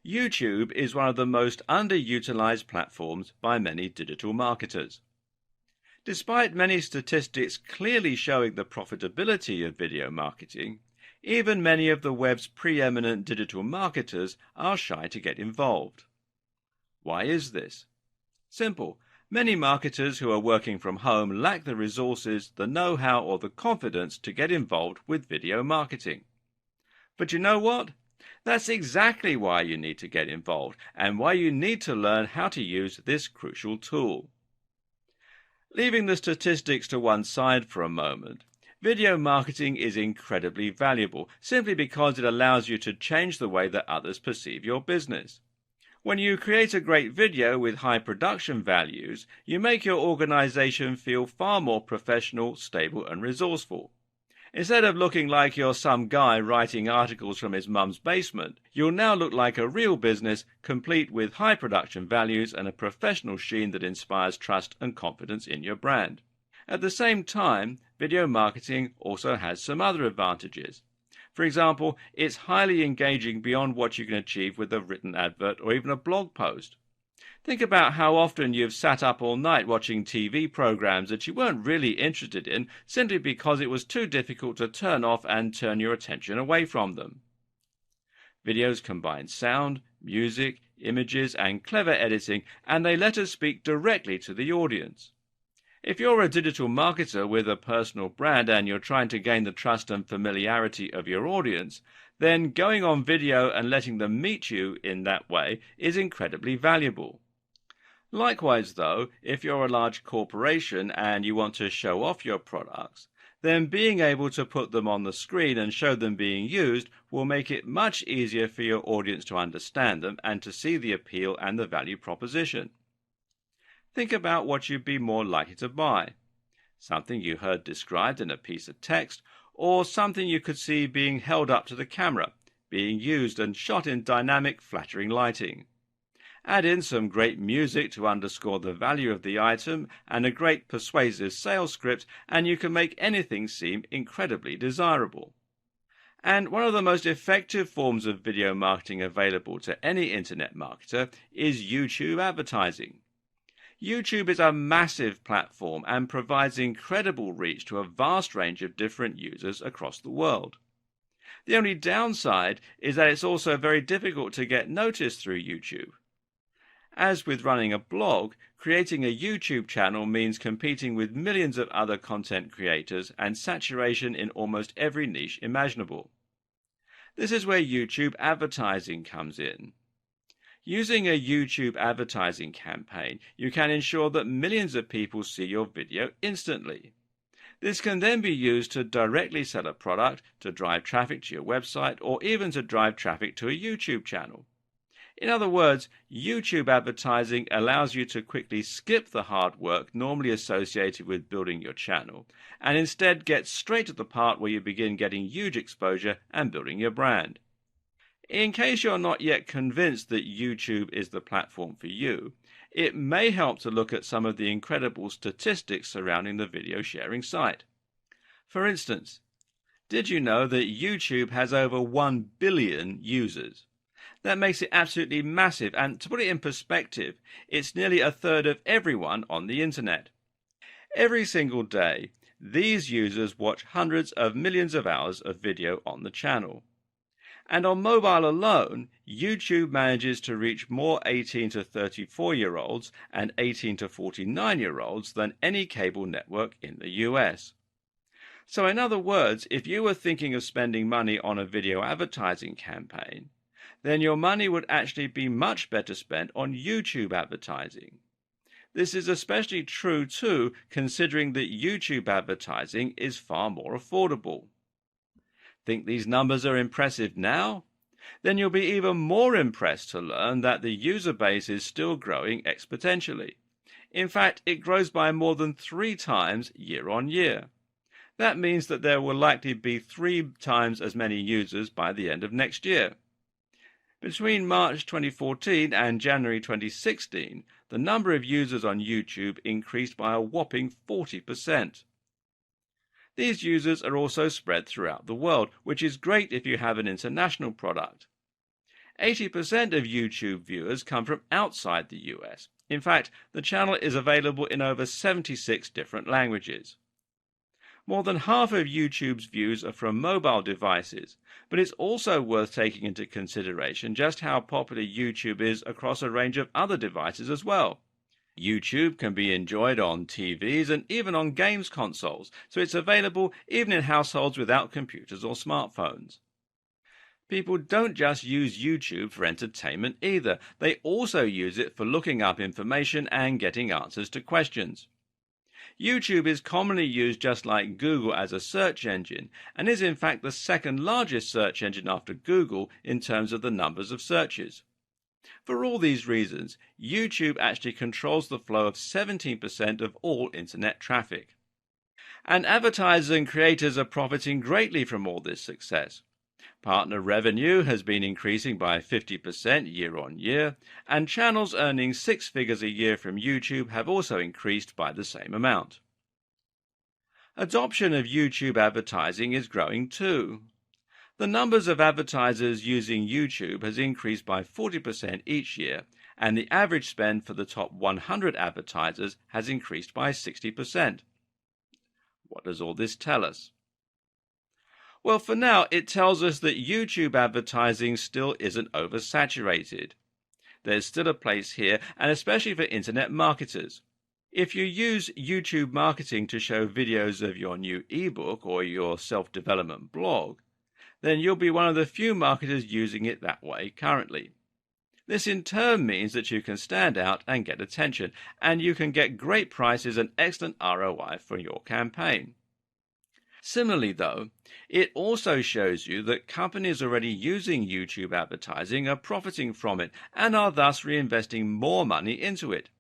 YouTube is one of the most underutilized platforms by many digital marketers. Despite many statistics clearly showing the profitability of video marketing, even many of the web's preeminent digital marketers are shy to get involved. Why is this? Simple. Many marketers who are working from home lack the resources, the know-how, or the confidence to get involved with video marketing. But you know what? That's exactly why you need to get involved and why you need to learn how to use this crucial tool. Leaving the statistics to one side for a moment, video marketing is incredibly valuable simply because it allows you to change the way that others perceive your business. When you create a great video with high production values, you make your organization feel far more professional, stable, and resourceful. Instead of looking like you're some guy writing articles from his mum's basement, you'll now look like a real business, complete with high production values and a professional sheen that inspires trust and confidence in your brand. At the same time, video marketing also has some other advantages. For example, it's highly engaging beyond what you can achieve with a written advert or even a blog post. Think about how often you've sat up all night watching TV programs that you weren't really interested in simply because it was too difficult to turn off and turn your attention away from them. Videos combine sound, music, images, and clever editing, and they let us speak directly to the audience. If you're a digital marketer with a personal brand and you're trying to gain the trust and familiarity of your audience, then going on video and letting them meet you in that way is incredibly valuable. Likewise, though, if you're a large corporation and you want to show off your products, then being able to put them on the screen and show them being used will make it much easier for your audience to understand them and to see the appeal and the value proposition. Think about what you'd be more likely to buy. Something you heard described in a piece of text, or something you could see being held up to the camera, being used and shot in dynamic, flattering lighting. Add in some great music to underscore the value of the item and a great persuasive sales script, and you can make anything seem incredibly desirable. And one of the most effective forms of video marketing available to any internet marketer is YouTube advertising. YouTube is a massive platform and provides incredible reach to a vast range of different users across the world. The only downside is that it's also very difficult to get noticed through YouTube. As with running a blog, creating a YouTube channel means competing with millions of other content creators and saturation in almost every niche imaginable. This is where YouTube advertising comes in. Using a YouTube advertising campaign, you can ensure that millions of people see your video instantly. This can then be used to directly sell a product, to drive traffic to your website, or even to drive traffic to a YouTube channel. In other words, YouTube advertising allows you to quickly skip the hard work normally associated with building your channel, and instead get straight to the part where you begin getting huge exposure and building your brand. In case you're not yet convinced that YouTube is the platform for you, it may help to look at some of the incredible statistics surrounding the video sharing site. For instance, did you know that YouTube has over 1 billion users? That makes it absolutely massive, and to put it in perspective, it's nearly a third of everyone on the internet. Every single day, these users watch hundreds of millions of hours of video on the channel. And on mobile alone, YouTube manages to reach more 18 to 34-year-olds and 18 to 49-year-olds than any cable network in the US. So in other words, if you were thinking of spending money on a video advertising campaign, then your money would actually be much better spent on YouTube advertising. This is especially true too, considering that YouTube advertising is far more affordable. Think these numbers are impressive now? Then you'll be even more impressed to learn that the user base is still growing exponentially. In fact, it grows by more than 3 times year on year. That means that there will likely be 3 times as many users by the end of next year. Between March 2014 and January 2016, the number of users on YouTube increased by a whopping 40%. These users are also spread throughout the world, which is great if you have an international product. 80% of YouTube viewers come from outside the US. In fact, the channel is available in over 76 different languages. More than half of YouTube's views are from mobile devices, but it's also worth taking into consideration just how popular YouTube is across a range of other devices as well. YouTube can be enjoyed on TVs and even on games consoles, so it's available even in households without computers or smartphones. People don't just use YouTube for entertainment either. They also use it for looking up information and getting answers to questions. YouTube is commonly used just like Google as a search engine, and is in fact the second largest search engine after Google in terms of the numbers of searches. For all these reasons, YouTube actually controls the flow of 17% of all internet traffic. And advertisers and creators are profiting greatly from all this success. Partner revenue has been increasing by 50% year on year, and channels earning 6 figures a year from YouTube have also increased by the same amount. Adoption of YouTube advertising is growing too. The numbers of advertisers using YouTube has increased by 40% each year, and the average spend for the top 100 advertisers has increased by 60%. What does all this tell us? Well, for now, it tells us that YouTube advertising still isn't oversaturated. There's still a place here, and especially for internet marketers. If you use YouTube marketing to show videos of your new ebook or your self-development blog, then you'll be one of the few marketers using it that way currently. This in turn means that you can stand out and get attention, and you can get great prices and excellent ROI for your campaign. Similarly, though, it also shows you that companies already using YouTube advertising are profiting from it and are thus reinvesting more money into it.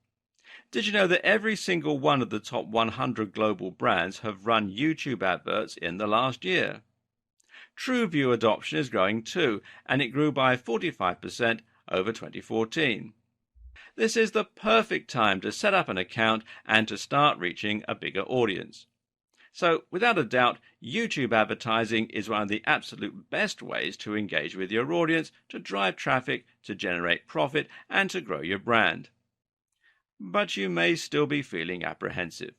Did you know that every single one of the top 100 global brands have run YouTube adverts in the last year? TrueView adoption is growing too, and it grew by 45% over 2014. This is the perfect time to set up an account and to start reaching a bigger audience. So, without a doubt, YouTube advertising is one of the absolute best ways to engage with your audience, to drive traffic, to generate profit, and to grow your brand. But you may still be feeling apprehensive.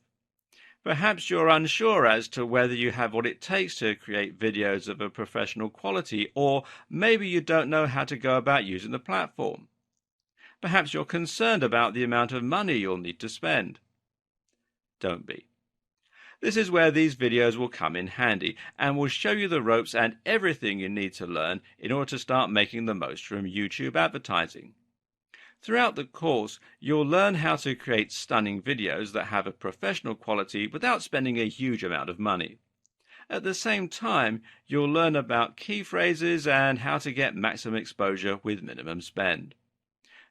Perhaps you're unsure as to whether you have what it takes to create videos of a professional quality, or maybe you don't know how to go about using the platform. Perhaps you're concerned about the amount of money you'll need to spend. Don't be. This is where these videos will come in handy, and will show you the ropes and everything you need to learn in order to start making the most from YouTube advertising. Throughout the course, you'll learn how to create stunning videos that have a professional quality without spending a huge amount of money. At the same time, you'll learn about key phrases and how to get maximum exposure with minimum spend.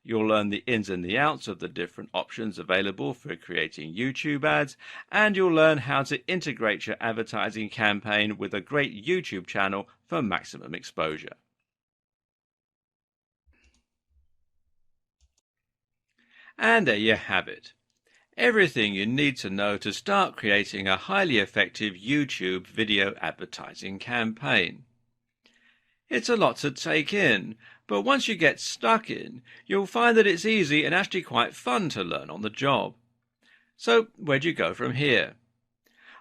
You'll learn the ins and the outs of the different options available for creating YouTube ads, and you'll learn how to integrate your advertising campaign with a great YouTube channel for maximum exposure. And there you have it. Everything you need to know to start creating a highly effective YouTube video advertising campaign. It's a lot to take in, but once you get stuck in, you'll find that it's easy and actually quite fun to learn on the job. So, where do you go from here?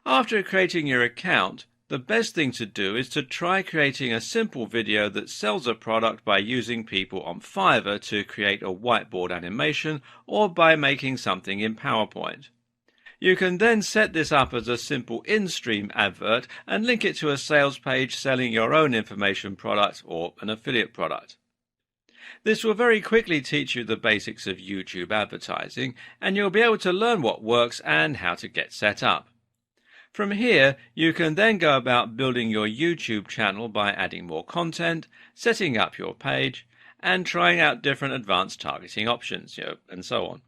After creating your account, the best thing to do is to try creating a simple video that sells a product by using people on Fiverr to create a whiteboard animation, or by making something in PowerPoint. You can then set this up as a simple in-stream advert and link it to a sales page selling your own information product or an affiliate product. This will very quickly teach you the basics of YouTube advertising, and you'll be able to learn what works and how to get set up. From here, you can then go about building your YouTube channel by adding more content, setting up your page, and trying out different advanced targeting options, and so on.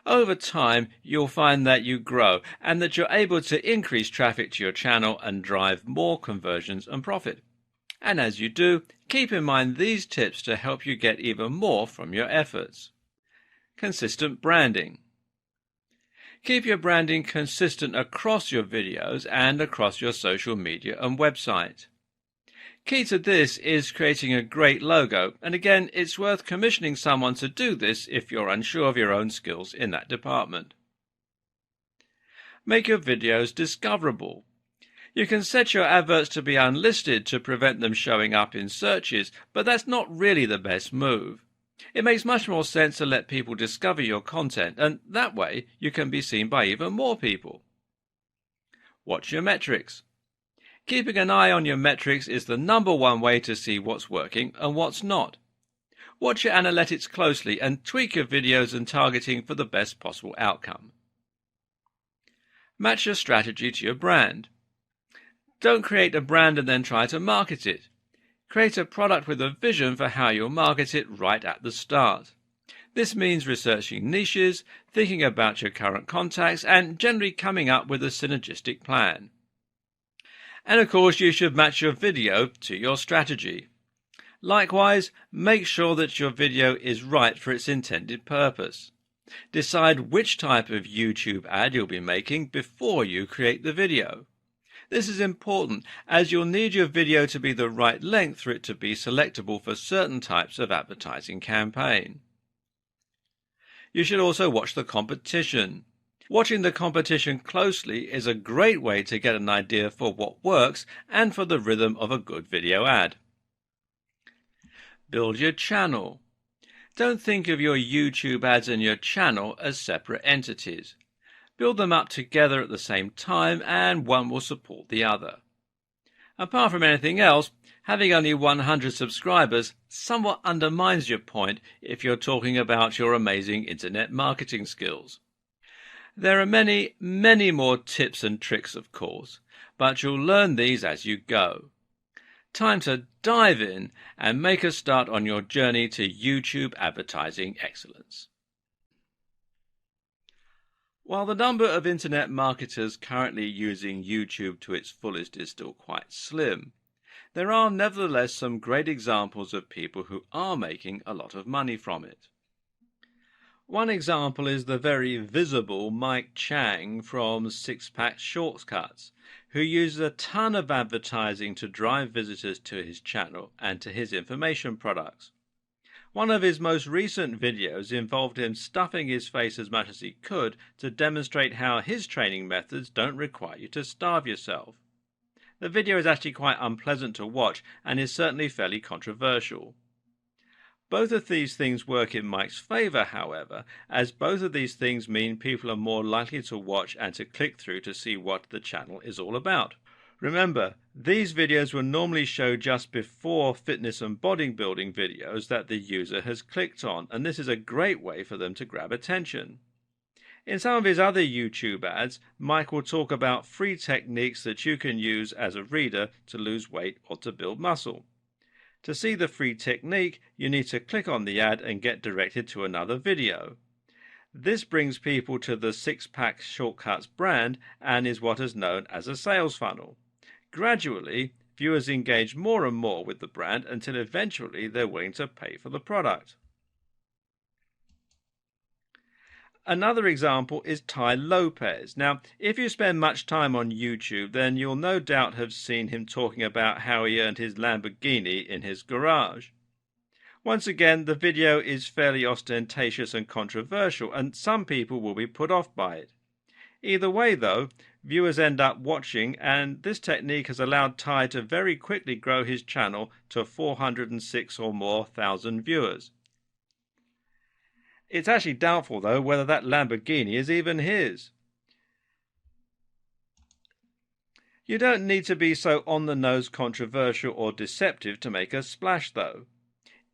Over time, you'll find that you grow and that you're able to increase traffic to your channel and drive more conversions and profit. And as you do, keep in mind these tips to help you get even more from your efforts. Consistent branding. Keep your branding consistent across your videos and across your social media and website. Key to this is creating a great logo, and again, it's worth commissioning someone to do this if you're unsure of your own skills in that department. Make your videos discoverable. You can set your adverts to be unlisted to prevent them showing up in searches, but that's not really the best move. It makes much more sense to let people discover your content, and that way you can be seen by even more people. Watch your metrics. Keeping an eye on your metrics is the #1 way to see what's working and what's not. Watch your analytics closely and tweak your videos and targeting for the best possible outcome. Match your strategy to your brand. Don't create a brand and then try to market it. Create a product with a vision for how you'll market it right at the start. This means researching niches, thinking about your current contacts, and generally coming up with a synergistic plan. And of course, you should match your video to your strategy. Likewise, make sure that your video is right for its intended purpose. Decide which type of YouTube ad you'll be making before you create the video. This is important, as you'll need your video to be the right length for it to be selectable for certain types of advertising campaign. You should also watch the competition. Watching the competition closely is a great way to get an idea for what works and for the rhythm of a good video ad. Build your channel. Don't think of your YouTube ads and your channel as separate entities. Build them up together at the same time, and one will support the other. Apart from anything else, having only 100 subscribers somewhat undermines your point if you're talking about your amazing internet marketing skills. There are many, many more tips and tricks, of course, but you'll learn these as you go. Time to dive in and make a start on your journey to YouTube advertising excellence. While the number of internet marketers currently using YouTube to its fullest is still quite slim, there are nevertheless some great examples of people who are making a lot of money from it. One example is the very visible Mike Chang from Six Pack Shortcuts, who uses a ton of advertising to drive visitors to his channel and to his information products. One of his most recent videos involved him stuffing his face as much as he could to demonstrate how his training methods don't require you to starve yourself. The video is actually quite unpleasant to watch and is certainly fairly controversial. Both of these things work in Mike's favor, however, as both of these things mean people are more likely to watch and to click through to see what the channel is all about. Remember, these videos will normally show just before fitness and bodybuilding videos that the user has clicked on, and this is a great way for them to grab attention. In some of his other YouTube ads, Mike will talk about free techniques that you can use as a reader to lose weight or to build muscle. To see the free technique, you need to click on the ad and get directed to another video. This brings people to the Six Pack Shortcuts brand and is what is known as a sales funnel. Gradually, viewers engage more and more with the brand until eventually they're willing to pay for the product. Another example is Tai Lopez. Now, if you spend much time on YouTube, then you'll no doubt have seen him talking about how he earned his Lamborghini in his garage. Once again, the video is fairly ostentatious and controversial, and some people will be put off by it. Either way, though, viewers end up watching, and this technique has allowed Tai to very quickly grow his channel to 406 or more thousand viewers. It's actually doubtful, though, whether that Lamborghini is even his. You don't need to be so on-the-nose controversial or deceptive to make a splash, though.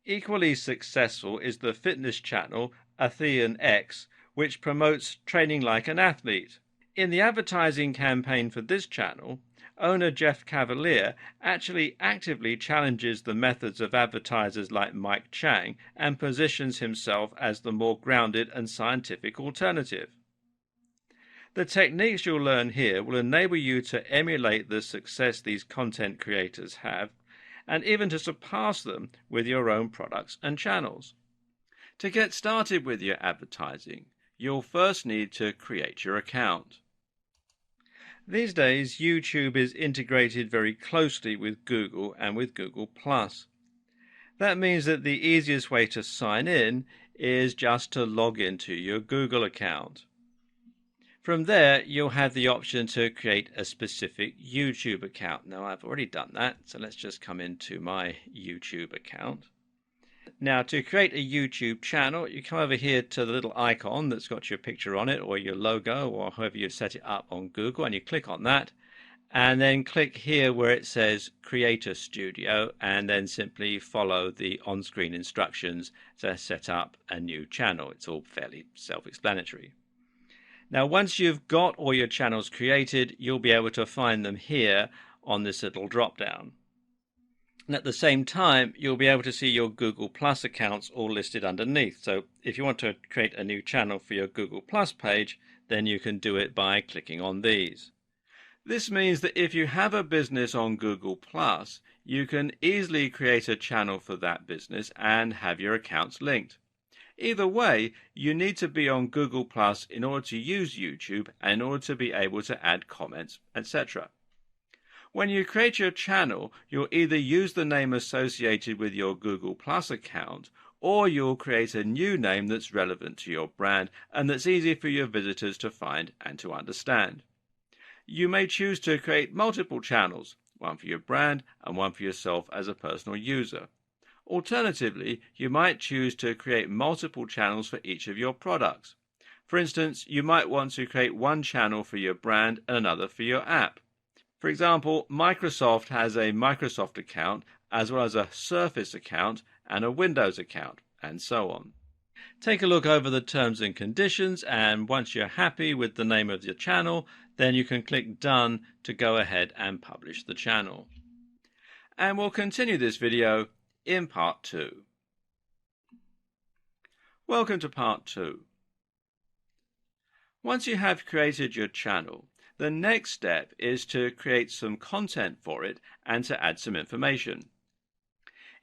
Equally successful is the fitness channel Athlean X, which promotes training like an athlete. In the advertising campaign for this channel, owner Jeff Cavalier actually actively challenges the methods of advertisers like Mike Chang and positions himself as the more grounded and scientific alternative. The techniques you'll learn here will enable you to emulate the success these content creators have, and even to surpass them with your own products and channels. To get started with your advertising, you'll first need to create your account. These days, YouTube is integrated very closely with Google and with Google+. That means that the easiest way to sign in is just to log into your Google account. From there, you'll have the option to create a specific YouTube account. Now, I've already done that, so let's just come into my YouTube account. Now, to create a YouTube channel, you come over here to the little icon that's got your picture on it, or your logo, or however you've set it up on Google, and you click on that, and then click here where it says Creator Studio, and then simply follow the on-screen instructions to set up a new channel. It's all fairly self-explanatory. Now, once you've got all your channels created, you'll be able to find them here on this little drop-down. And at the same time, you'll be able to see your Google Plus accounts all listed underneath. So if you want to create a new channel for your Google Plus page, then you can do it by clicking on these. This means that if you have a business on Google Plus, you can easily create a channel for that business and have your accounts linked. Either way, you need to be on Google Plus in order to use YouTube and in order to be able to add comments, etc. When you create your channel, you'll either use the name associated with your Google Plus account, or you'll create a new name that's relevant to your brand and that's easy for your visitors to find and to understand. You may choose to create multiple channels, one for your brand and one for yourself as a personal user. Alternatively, you might choose to create multiple channels for each of your products. For instance, you might want to create one channel for your brand and another for your app. For example, Microsoft has a Microsoft account, as well as a Surface account and a Windows account, and so on. Take a look over the terms and conditions, and once you're happy with the name of your channel, then you can click Done to go ahead and publish the channel. And we'll continue this video in part 2. Welcome to part 2. Once you have created your channel, the next step is to create some content for it and to add some information.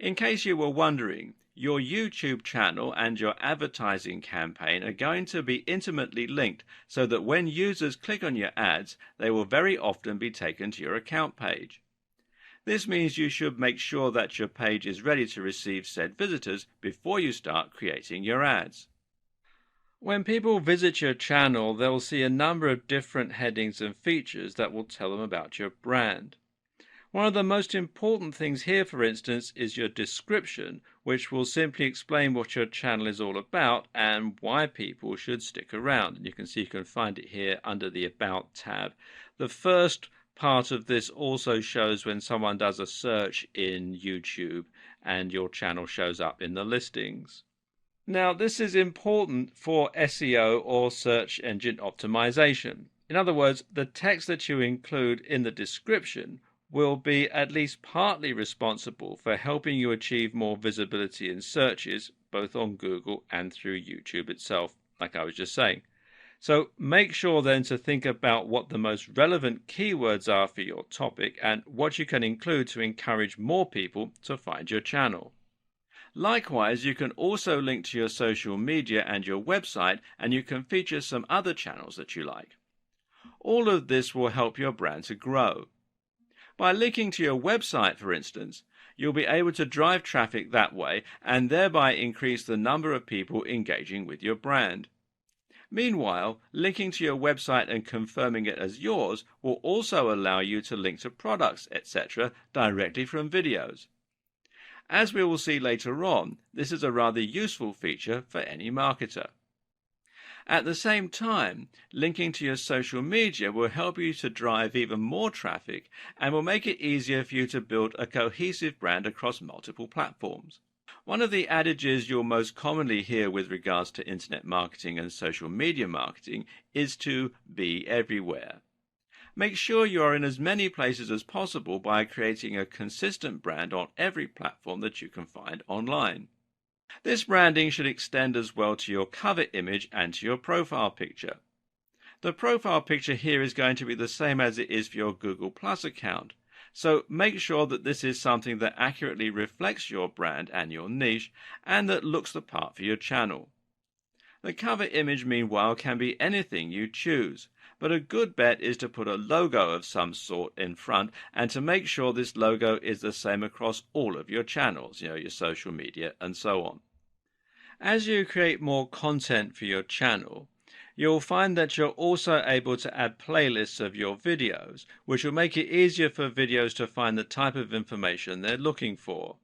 In case you were wondering, your YouTube channel and your advertising campaign are going to be intimately linked so that when users click on your ads, they will very often be taken to your account page. This means you should make sure that your page is ready to receive said visitors before you start creating your ads. When people visit your channel, they'll see a number of different headings and features that will tell them about your brand. One of the most important things here, for instance, is your description, which will simply explain what your channel is all about and why people should stick around. And you can see you can find it here under the About tab. The first part of this also shows when someone does a search in YouTube and your channel shows up in the listings. Now, this is important for SEO or search engine optimization. In other words, the text that you include in the description will be at least partly responsible for helping you achieve more visibility in searches, both on Google and through YouTube itself, like I was just saying. So make sure then to think about what the most relevant keywords are for your topic and what you can include to encourage more people to find your channel. Likewise, you can also link to your social media and your website, and you can feature some other channels that you like. All of this will help your brand to grow. By linking to your website, for instance, you'll be able to drive traffic that way and thereby increase the number of people engaging with your brand. Meanwhile, linking to your website and confirming it as yours will also allow you to link to products, etc., directly from videos. As we will see later on, this is a rather useful feature for any marketer. At the same time, linking to your social media will help you to drive even more traffic and will make it easier for you to build a cohesive brand across multiple platforms. One of the adages you'll most commonly hear with regards to internet marketing and social media marketing is to be everywhere. Make sure you are in as many places as possible by creating a consistent brand on every platform that you can find online. This branding should extend as well to your cover image and to your profile picture. The profile picture here is going to be the same as it is for your Google Plus account, so make sure that this is something that accurately reflects your brand and your niche and that looks the part for your channel. The cover image, meanwhile, can be anything you choose, but a good bet is to put a logo of some sort in front and to make sure this logo is the same across all of your channels, your social media and so on. As you create more content for your channel, you'll find that you're also able to add playlists of your videos, which will make it easier for videos to find the type of information they're looking for.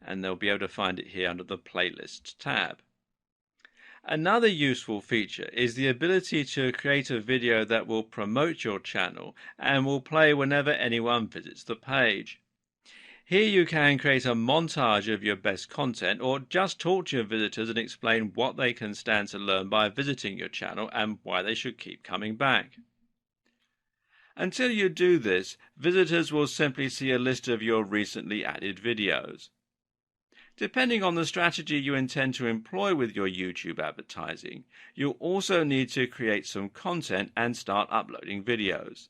And they'll be able to find it here under the Playlists tab. Another useful feature is the ability to create a video that will promote your channel and will play whenever anyone visits the page. Here you can create a montage of your best content or just talk to your visitors and explain what they can stand to learn by visiting your channel and why they should keep coming back. Until you do this, visitors will simply see a list of your recently added videos. Depending on the strategy you intend to employ with your YouTube advertising, you'll also need to create some content and start uploading videos.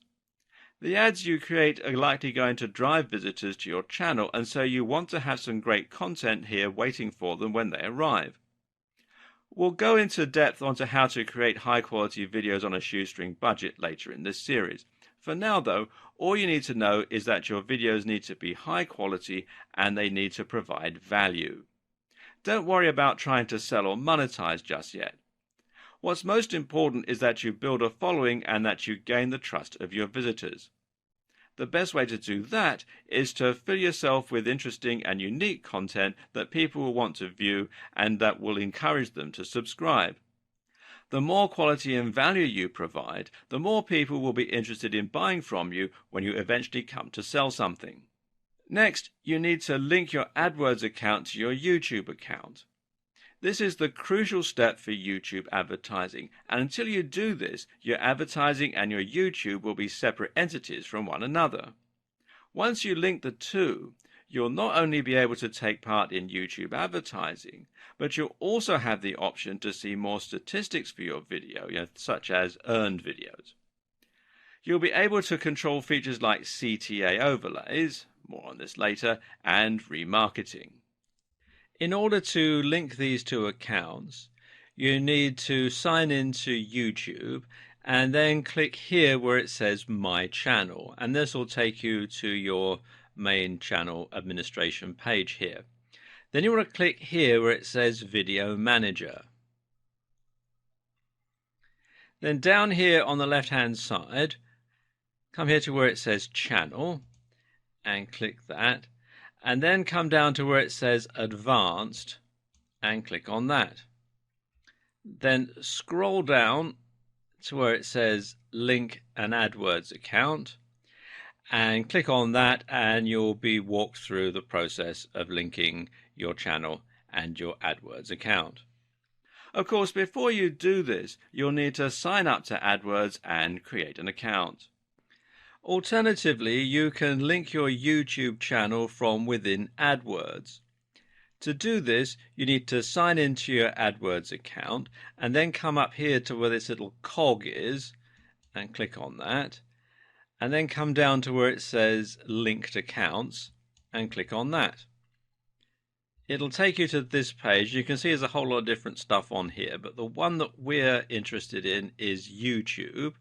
The ads you create are likely going to drive visitors to your channel, and so you want to have some great content here waiting for them when they arrive. We'll go into depth onto how to create high-quality videos on a shoestring budget later in this series. For now, though, all you need to know is that your videos need to be high quality and they need to provide value. Don't worry about trying to sell or monetize just yet. What's most important is that you build a following and that you gain the trust of your visitors. The best way to do that is to fill yourself with interesting and unique content that people will want to view and that will encourage them to subscribe. The more quality and value you provide, the more people will be interested in buying from you when you eventually come to sell something. Next, you need to link your AdWords account to your YouTube account. This is the crucial step for YouTube advertising, and until you do this, your advertising and your YouTube will be separate entities from one another. Once you link the two, you'll not only be able to take part in YouTube advertising, but you'll also have the option to see more statistics for your video, such as earned videos. You'll be able to control features like CTA overlays, more on this later, and remarketing. In order to link these two accounts, you need to sign into YouTube and then click here where it says My Channel, and this will take you to your main channel administration page here. Then you want to click here where it says Video Manager. Then down here on the left hand side, come here to where it says Channel and click that, and then come down to where it says Advanced and click on that. Then scroll down to where it says Link an AdWords account and click on that, and you'll be walked through the process of linking your channel and your AdWords account. Of course, before you do this, you'll need to sign up to AdWords and create an account. Alternatively, you can link your YouTube channel from within AdWords. To do this, you need to sign into your AdWords account and then come up here to where this little cog is and click on that, and then come down to where it says Linked Accounts and click on that. It'll take you to this page. You can see there's a whole lot of different stuff on here, but the one that we're interested in is YouTube.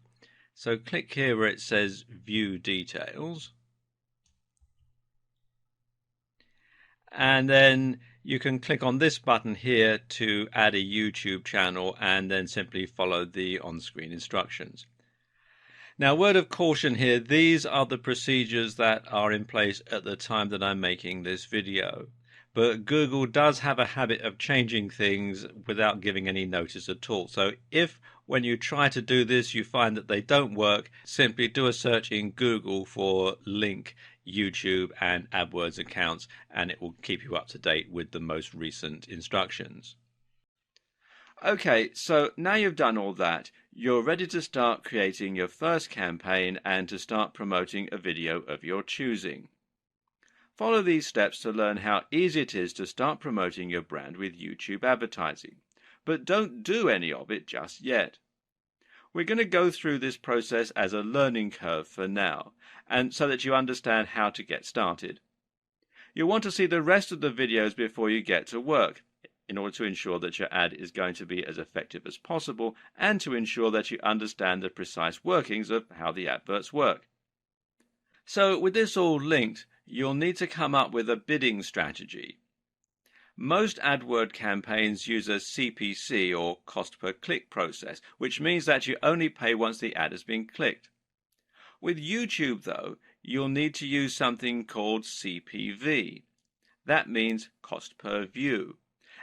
So click here where it says View Details. And then you can click on this button here to add a YouTube channel and then simply follow the on-screen instructions. Now, word of caution here, these are the procedures that are in place at the time that I'm making this video. But Google does have a habit of changing things without giving any notice at all. So if when you try to do this you find that they don't work, simply do a search in Google for link YouTube and AdWords accounts and it will keep you up to date with the most recent instructions. Okay, so now you've done all that, you're ready to start creating your first campaign and to start promoting a video of your choosing. Follow these steps to learn how easy it is to start promoting your brand with YouTube advertising, but don't do any of it just yet. We're going to go through this process as a learning curve for now, and so that you understand how to get started. You'll want to see the rest of the videos before you get to work. in order to ensure that your ad is going to be as effective as possible and to ensure that you understand the precise workings of how the adverts work. So with this all linked, you'll need to come up with a bidding strategy. Most AdWord campaigns use a CPC or cost per click process, which means that you only pay once the ad has been clicked. With YouTube, though, you'll need to use something called CPV. That means cost per view,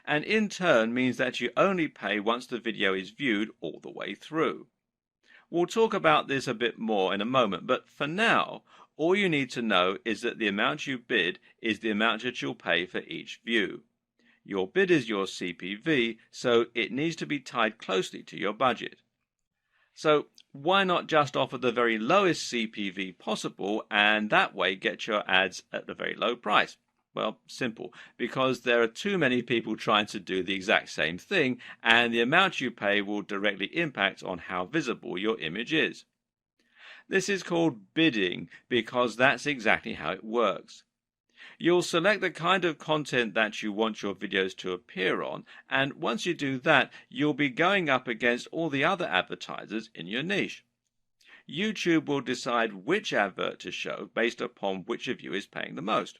and in turn means that you only pay once the video is viewed all the way through. We'll talk about this a bit more in a moment, but for now, all you need to know is that the amount you bid is the amount that you'll pay for each view. Your bid is your CPV, so it needs to be tied closely to your budget. So why not just offer the very lowest CPV possible and that way get your ads at a very low price? Well, simple, because there are too many people trying to do the exact same thing, and the amount you pay will directly impact on how visible your image is. This is called bidding because that's exactly how it works. You'll select the kind of content that you want your videos to appear on, and once you do that, you'll be going up against all the other advertisers in your niche. YouTube will decide which advert to show based upon which of you is paying the most.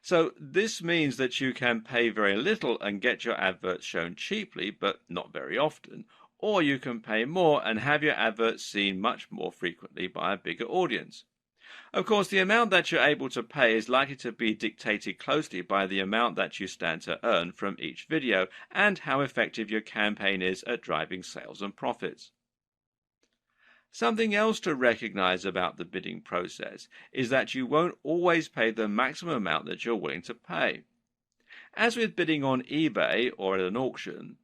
So this means that you can pay very little and get your adverts shown cheaply, but not very often, or you can pay more and have your adverts seen much more frequently by a bigger audience. Of course, the amount that you're able to pay is likely to be dictated closely by the amount that you stand to earn from each video and how effective your campaign is at driving sales and profits. Something else to recognize about the bidding process is that you won't always pay the maximum amount that you're willing to pay. As with bidding on eBay or at an auction,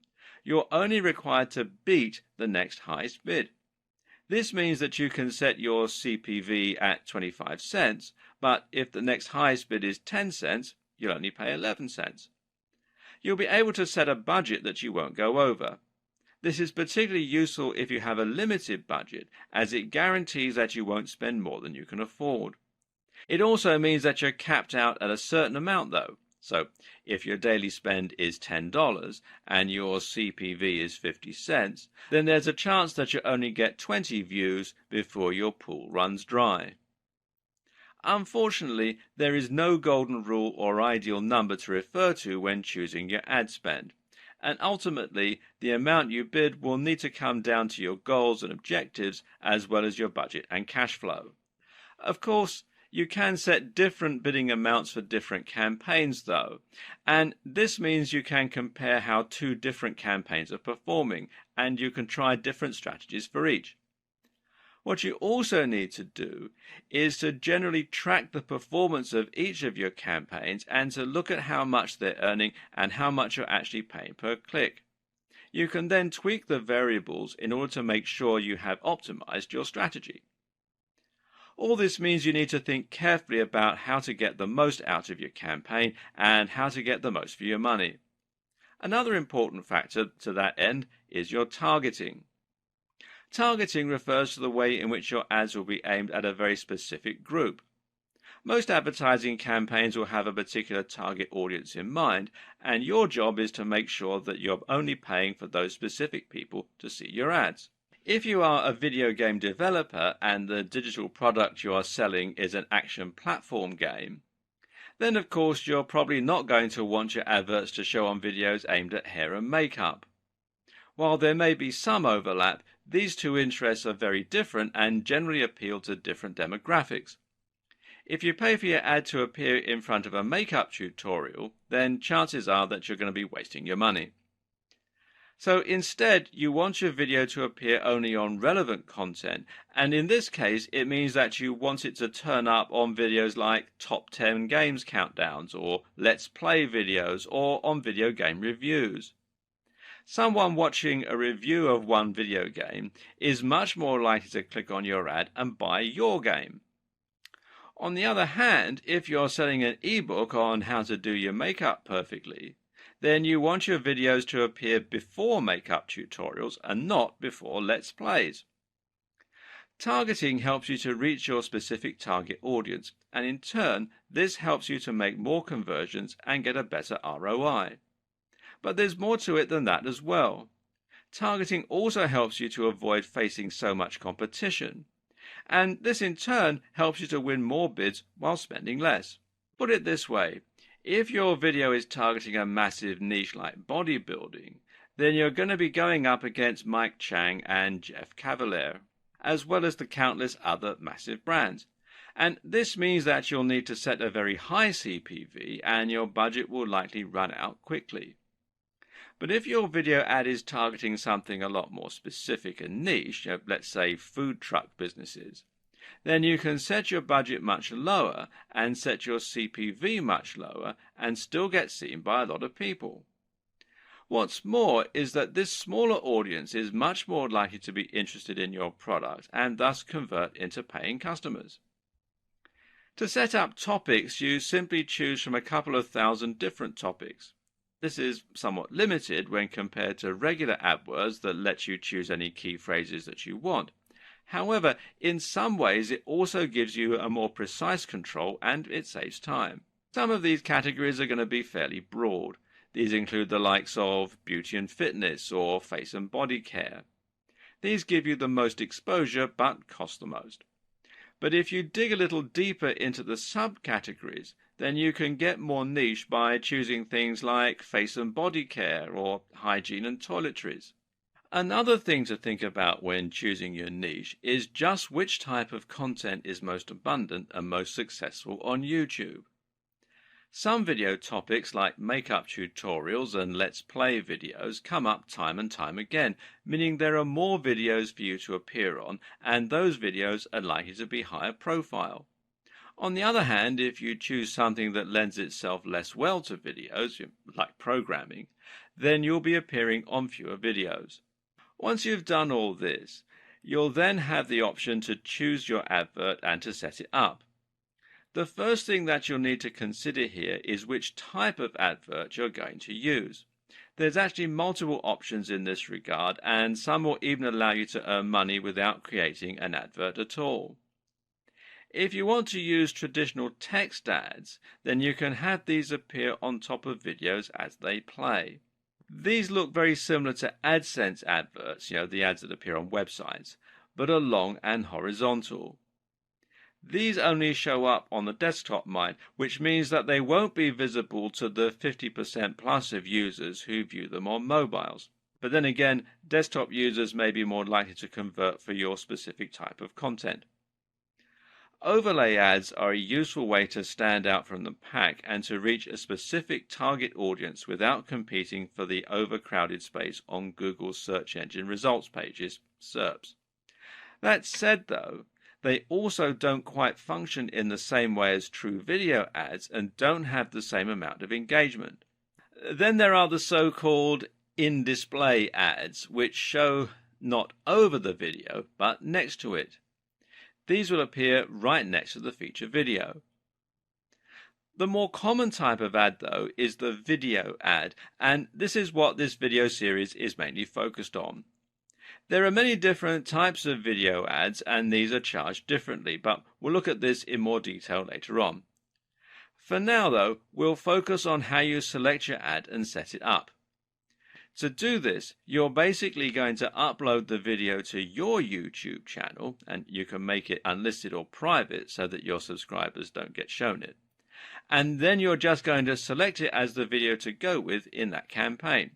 you're only required to beat the next highest bid. This means that you can set your CPV at 25 cents, but if the next highest bid is 10 cents, you'll only pay 11 cents. You'll be able to set a budget that you won't go over. This is particularly useful if you have a limited budget, as it guarantees that you won't spend more than you can afford. It also means that you're capped out at a certain amount, though. So if your daily spend is $10 and your CPV is 50 cents, then there's a chance that you only get 20 views before your pool runs dry. Unfortunately, there is no golden rule or ideal number to refer to when choosing your ad spend, and ultimately the amount you bid will need to come down to your goals and objectives as well as your budget and cash flow. Of course, you can set different bidding amounts for different campaigns though, and this means you can compare how two different campaigns are performing, and you can try different strategies for each. What you also need to do is to generally track the performance of each of your campaigns and to look at how much they're earning and how much you're actually paying per click. You can then tweak the variables in order to make sure you have optimized your strategy. All this means you need to think carefully about how to get the most out of your campaign and how to get the most for your money. Another important factor to that end is your targeting. Targeting refers to the way in which your ads will be aimed at a very specific group. Most advertising campaigns will have a particular target audience in mind, and your job is to make sure that you're only paying for those specific people to see your ads. If you are a video game developer and the digital product you are selling is an action platform game, then of course you're probably not going to want your adverts to show on videos aimed at hair and makeup. While there may be some overlap, these two interests are very different and generally appeal to different demographics. If you pay for your ad to appear in front of a makeup tutorial, then chances are that you're going to be wasting your money. So instead, you want your video to appear only on relevant content, and in this case it means that you want it to turn up on videos like top 10 games countdowns or let's play videos or on video game reviews. Someone watching a review of one video game is much more likely to click on your ad and buy your game. On the other hand, if you're selling an ebook on how to do your makeup perfectly, then you want your videos to appear before makeup tutorials and not before Let's Plays. Targeting helps you to reach your specific target audience, and in turn, this helps you to make more conversions and get a better ROI. But there's more to it than that as well. Targeting also helps you to avoid facing so much competition, and this in turn helps you to win more bids while spending less. Put it this way, if your video is targeting a massive niche like bodybuilding, then you're going to be going up against Mike Chang and Jeff Cavaliere, as well as the countless other massive brands. And this means that you'll need to set a very high CPV and your budget will likely run out quickly. But if your video ad is targeting something a lot more specific and niche, let's say food truck businesses, then you can set your budget much lower and set your CPV much lower and still get seen by a lot of people. What's more is that this smaller audience is much more likely to be interested in your product and thus convert into paying customers. To set up topics, you simply choose from a couple of thousand different topics. This is somewhat limited when compared to regular AdWords that lets you choose any key phrases that you want. However, in some ways it also gives you a more precise control and it saves time. Some of these categories are going to be fairly broad. These include the likes of beauty and fitness or face and body care. These give you the most exposure but cost the most. But if you dig a little deeper into the subcategories, then you can get more niche by choosing things like face and body care or hygiene and toiletries. Another thing to think about when choosing your niche is just which type of content is most abundant and most successful on YouTube. Some video topics like makeup tutorials and let's play videos come up time and time again, meaning there are more videos for you to appear on, and those videos are likely to be higher profile. On the other hand, if you choose something that lends itself less well to videos, like programming, then you'll be appearing on fewer videos. Once you've done all this, you'll then have the option to choose your advert and to set it up. The first thing that you'll need to consider here is which type of advert you're going to use. There's actually multiple options in this regard, and some will even allow you to earn money without creating an advert at all. If you want to use traditional text ads, then you can have these appear on top of videos as they play. These look very similar to AdSense adverts, the ads that appear on websites, but are long and horizontal. These only show up on the desktop mind, which means that they won't be visible to the 50% plus of users who view them on mobiles. But then again, desktop users may be more likely to convert for your specific type of content. Overlay ads are a useful way to stand out from the pack and to reach a specific target audience without competing for the overcrowded space on Google's search engine results pages, SERPs. That said, though, they also don't quite function in the same way as true video ads and don't have the same amount of engagement. Then there are the so-called in-display ads, which show not over the video, but next to it. These will appear right next to the feature video. The more common type of ad, though, is the video ad, and this is what this video series is mainly focused on. There are many different types of video ads, and these are charged differently, but we'll look at this in more detail later on. For now, though, we'll focus on how you select your ad and set it up. To do this, you're basically going to upload the video to your YouTube channel, and you can make it unlisted or private so that your subscribers don't get shown it. And then you're just going to select it as the video to go with in that campaign.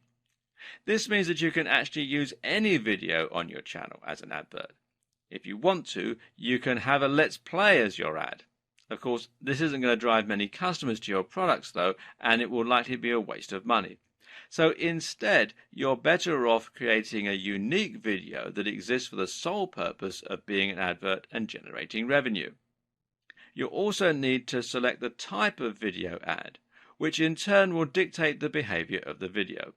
This means that you can actually use any video on your channel as an advert. If you want to, you can have a Let's Play as your ad. Of course, this isn't going to drive many customers to your products though, and it will likely be a waste of money. So instead, you're better off creating a unique video that exists for the sole purpose of being an advert and generating revenue. You'll also need to select the type of video ad, which in turn will dictate the behavior of the video.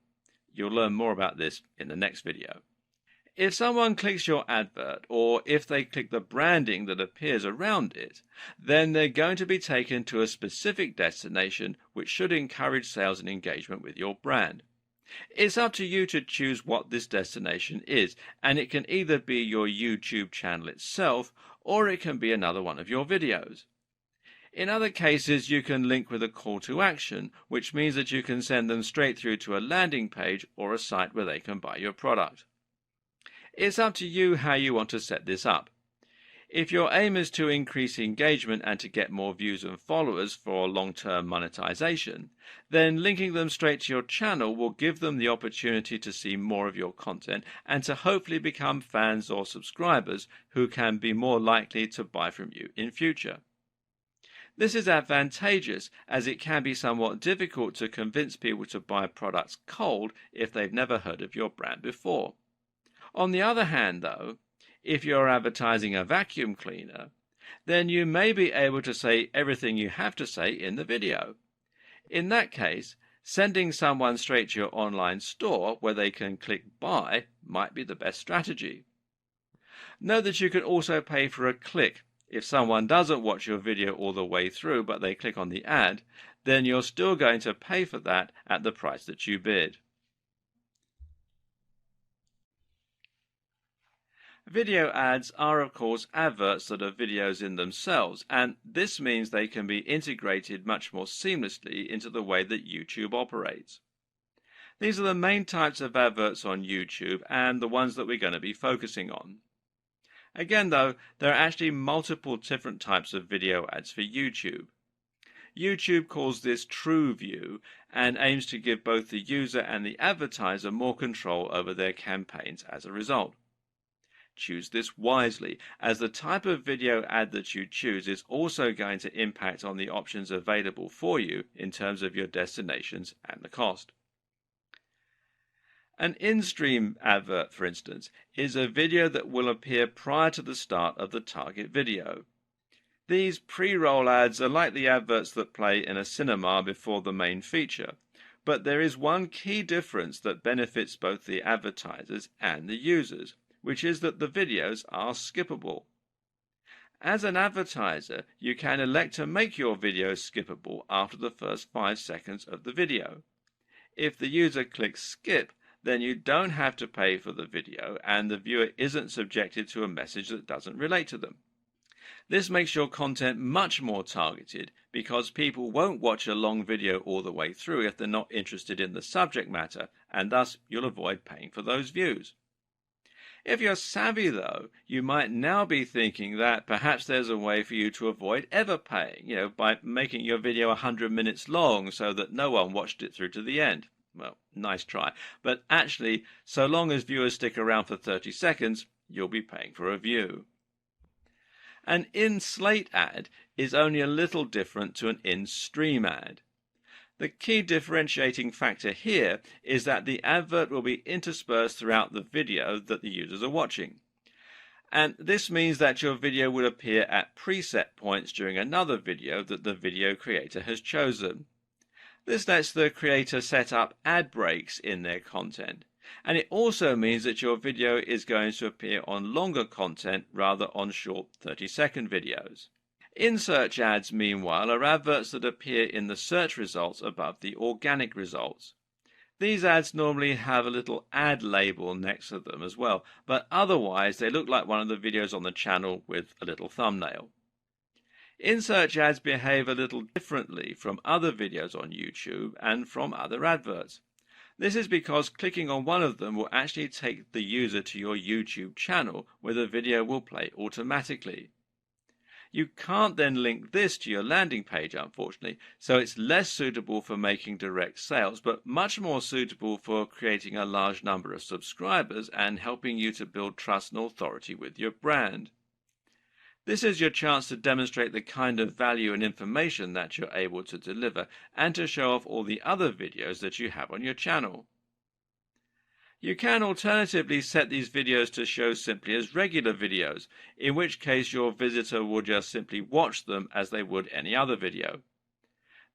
You'll learn more about this in the next video. If someone clicks your advert, or if they click the branding that appears around it, then they're going to be taken to a specific destination which should encourage sales and engagement with your brand. It's up to you to choose what this destination is, and it can either be your YouTube channel itself, or it can be another one of your videos. In other cases, you can link with a call to action, which means that you can send them straight through to a landing page or a site where they can buy your product. It's up to you how you want to set this up. If your aim is to increase engagement and to get more views and followers for long-term monetization, then linking them straight to your channel will give them the opportunity to see more of your content and to hopefully become fans or subscribers who can be more likely to buy from you in future. This is advantageous as it can be somewhat difficult to convince people to buy products cold if they've never heard of your brand before. On the other hand, though, if you're advertising a vacuum cleaner, then you may be able to say everything you have to say in the video. In that case, sending someone straight to your online store where they can click buy might be the best strategy. Note that you can also pay for a click. If someone doesn't watch your video all the way through but they click on the ad, then you're still going to pay for that at the price that you bid. Video ads are, of course, adverts that are videos in themselves, and this means they can be integrated much more seamlessly into the way that YouTube operates. These are the main types of adverts on YouTube and the ones that we're going to be focusing on. Again, though, there are actually multiple different types of video ads for YouTube. YouTube calls this True View and aims to give both the user and the advertiser more control over their campaigns as a result. Choose this wisely, as the type of video ad that you choose is also going to impact on the options available for you in terms of your destinations and the cost. An in-stream advert, for instance, is a video that will appear prior to the start of the target video. These pre-roll ads are like the adverts that play in a cinema before the main feature, but there is one key difference that benefits both the advertisers and the users, which is that the videos are skippable. As an advertiser, you can elect to make your videos skippable after the first 5 seconds of the video. If the user clicks skip, then you don't have to pay for the video and the viewer isn't subjected to a message that doesn't relate to them. This makes your content much more targeted because people won't watch a long video all the way through if they're not interested in the subject matter, and thus you'll avoid paying for those views. If you're savvy, though, you might now be thinking that perhaps there's a way for you to avoid ever paying, by making your video 100 minutes long so that no one watched it through to the end. Well, nice try. But actually, so long as viewers stick around for 30 seconds, you'll be paying for a view. An in-slate ad is only a little different to an in-stream ad. The key differentiating factor here is that the advert will be interspersed throughout the video that the users are watching. And this means that your video will appear at preset points during another video that the video creator has chosen. This lets the creator set up ad breaks in their content. And it also means that your video is going to appear on longer content rather on short 30-second videos. In-search ads, meanwhile, are adverts that appear in the search results above the organic results. These ads normally have a little ad label next to them as well, but otherwise they look like one of the videos on the channel with a little thumbnail. In-search ads behave a little differently from other videos on YouTube and from other adverts. This is because clicking on one of them will actually take the user to your YouTube channel where the video will play automatically. You can't then link this to your landing page, unfortunately, so it's less suitable for making direct sales, but much more suitable for creating a large number of subscribers and helping you to build trust and authority with your brand. This is your chance to demonstrate the kind of value and information that you're able to deliver and to show off all the other videos that you have on your channel. You can alternatively set these videos to show simply as regular videos, in which case your visitor will just simply watch them as they would any other video.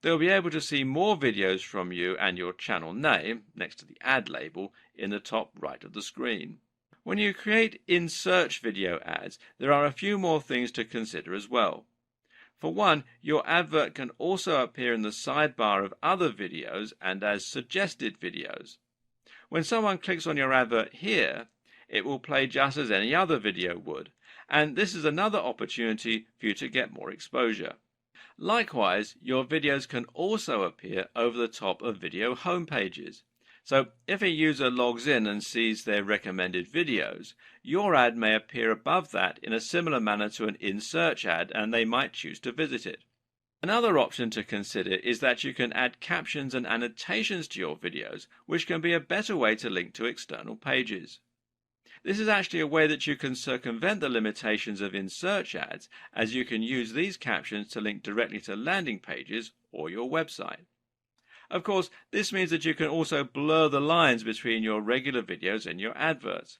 They'll be able to see more videos from you and your channel name, next to the ad label, in the top right of the screen. When you create in-search video ads, there are a few more things to consider as well. For one, your advert can also appear in the sidebar of other videos and as suggested videos. When someone clicks on your advert here, it will play just as any other video would, and this is another opportunity for you to get more exposure. Likewise, your videos can also appear over the top of video homepages. So if a user logs in and sees their recommended videos, your ad may appear above that in a similar manner to an in-search ad, and they might choose to visit it. Another option to consider is that you can add captions and annotations to your videos, which can be a better way to link to external pages. This is actually a way that you can circumvent the limitations of in-search ads, as you can use these captions to link directly to landing pages or your website. Of course, this means that you can also blur the lines between your regular videos and your adverts.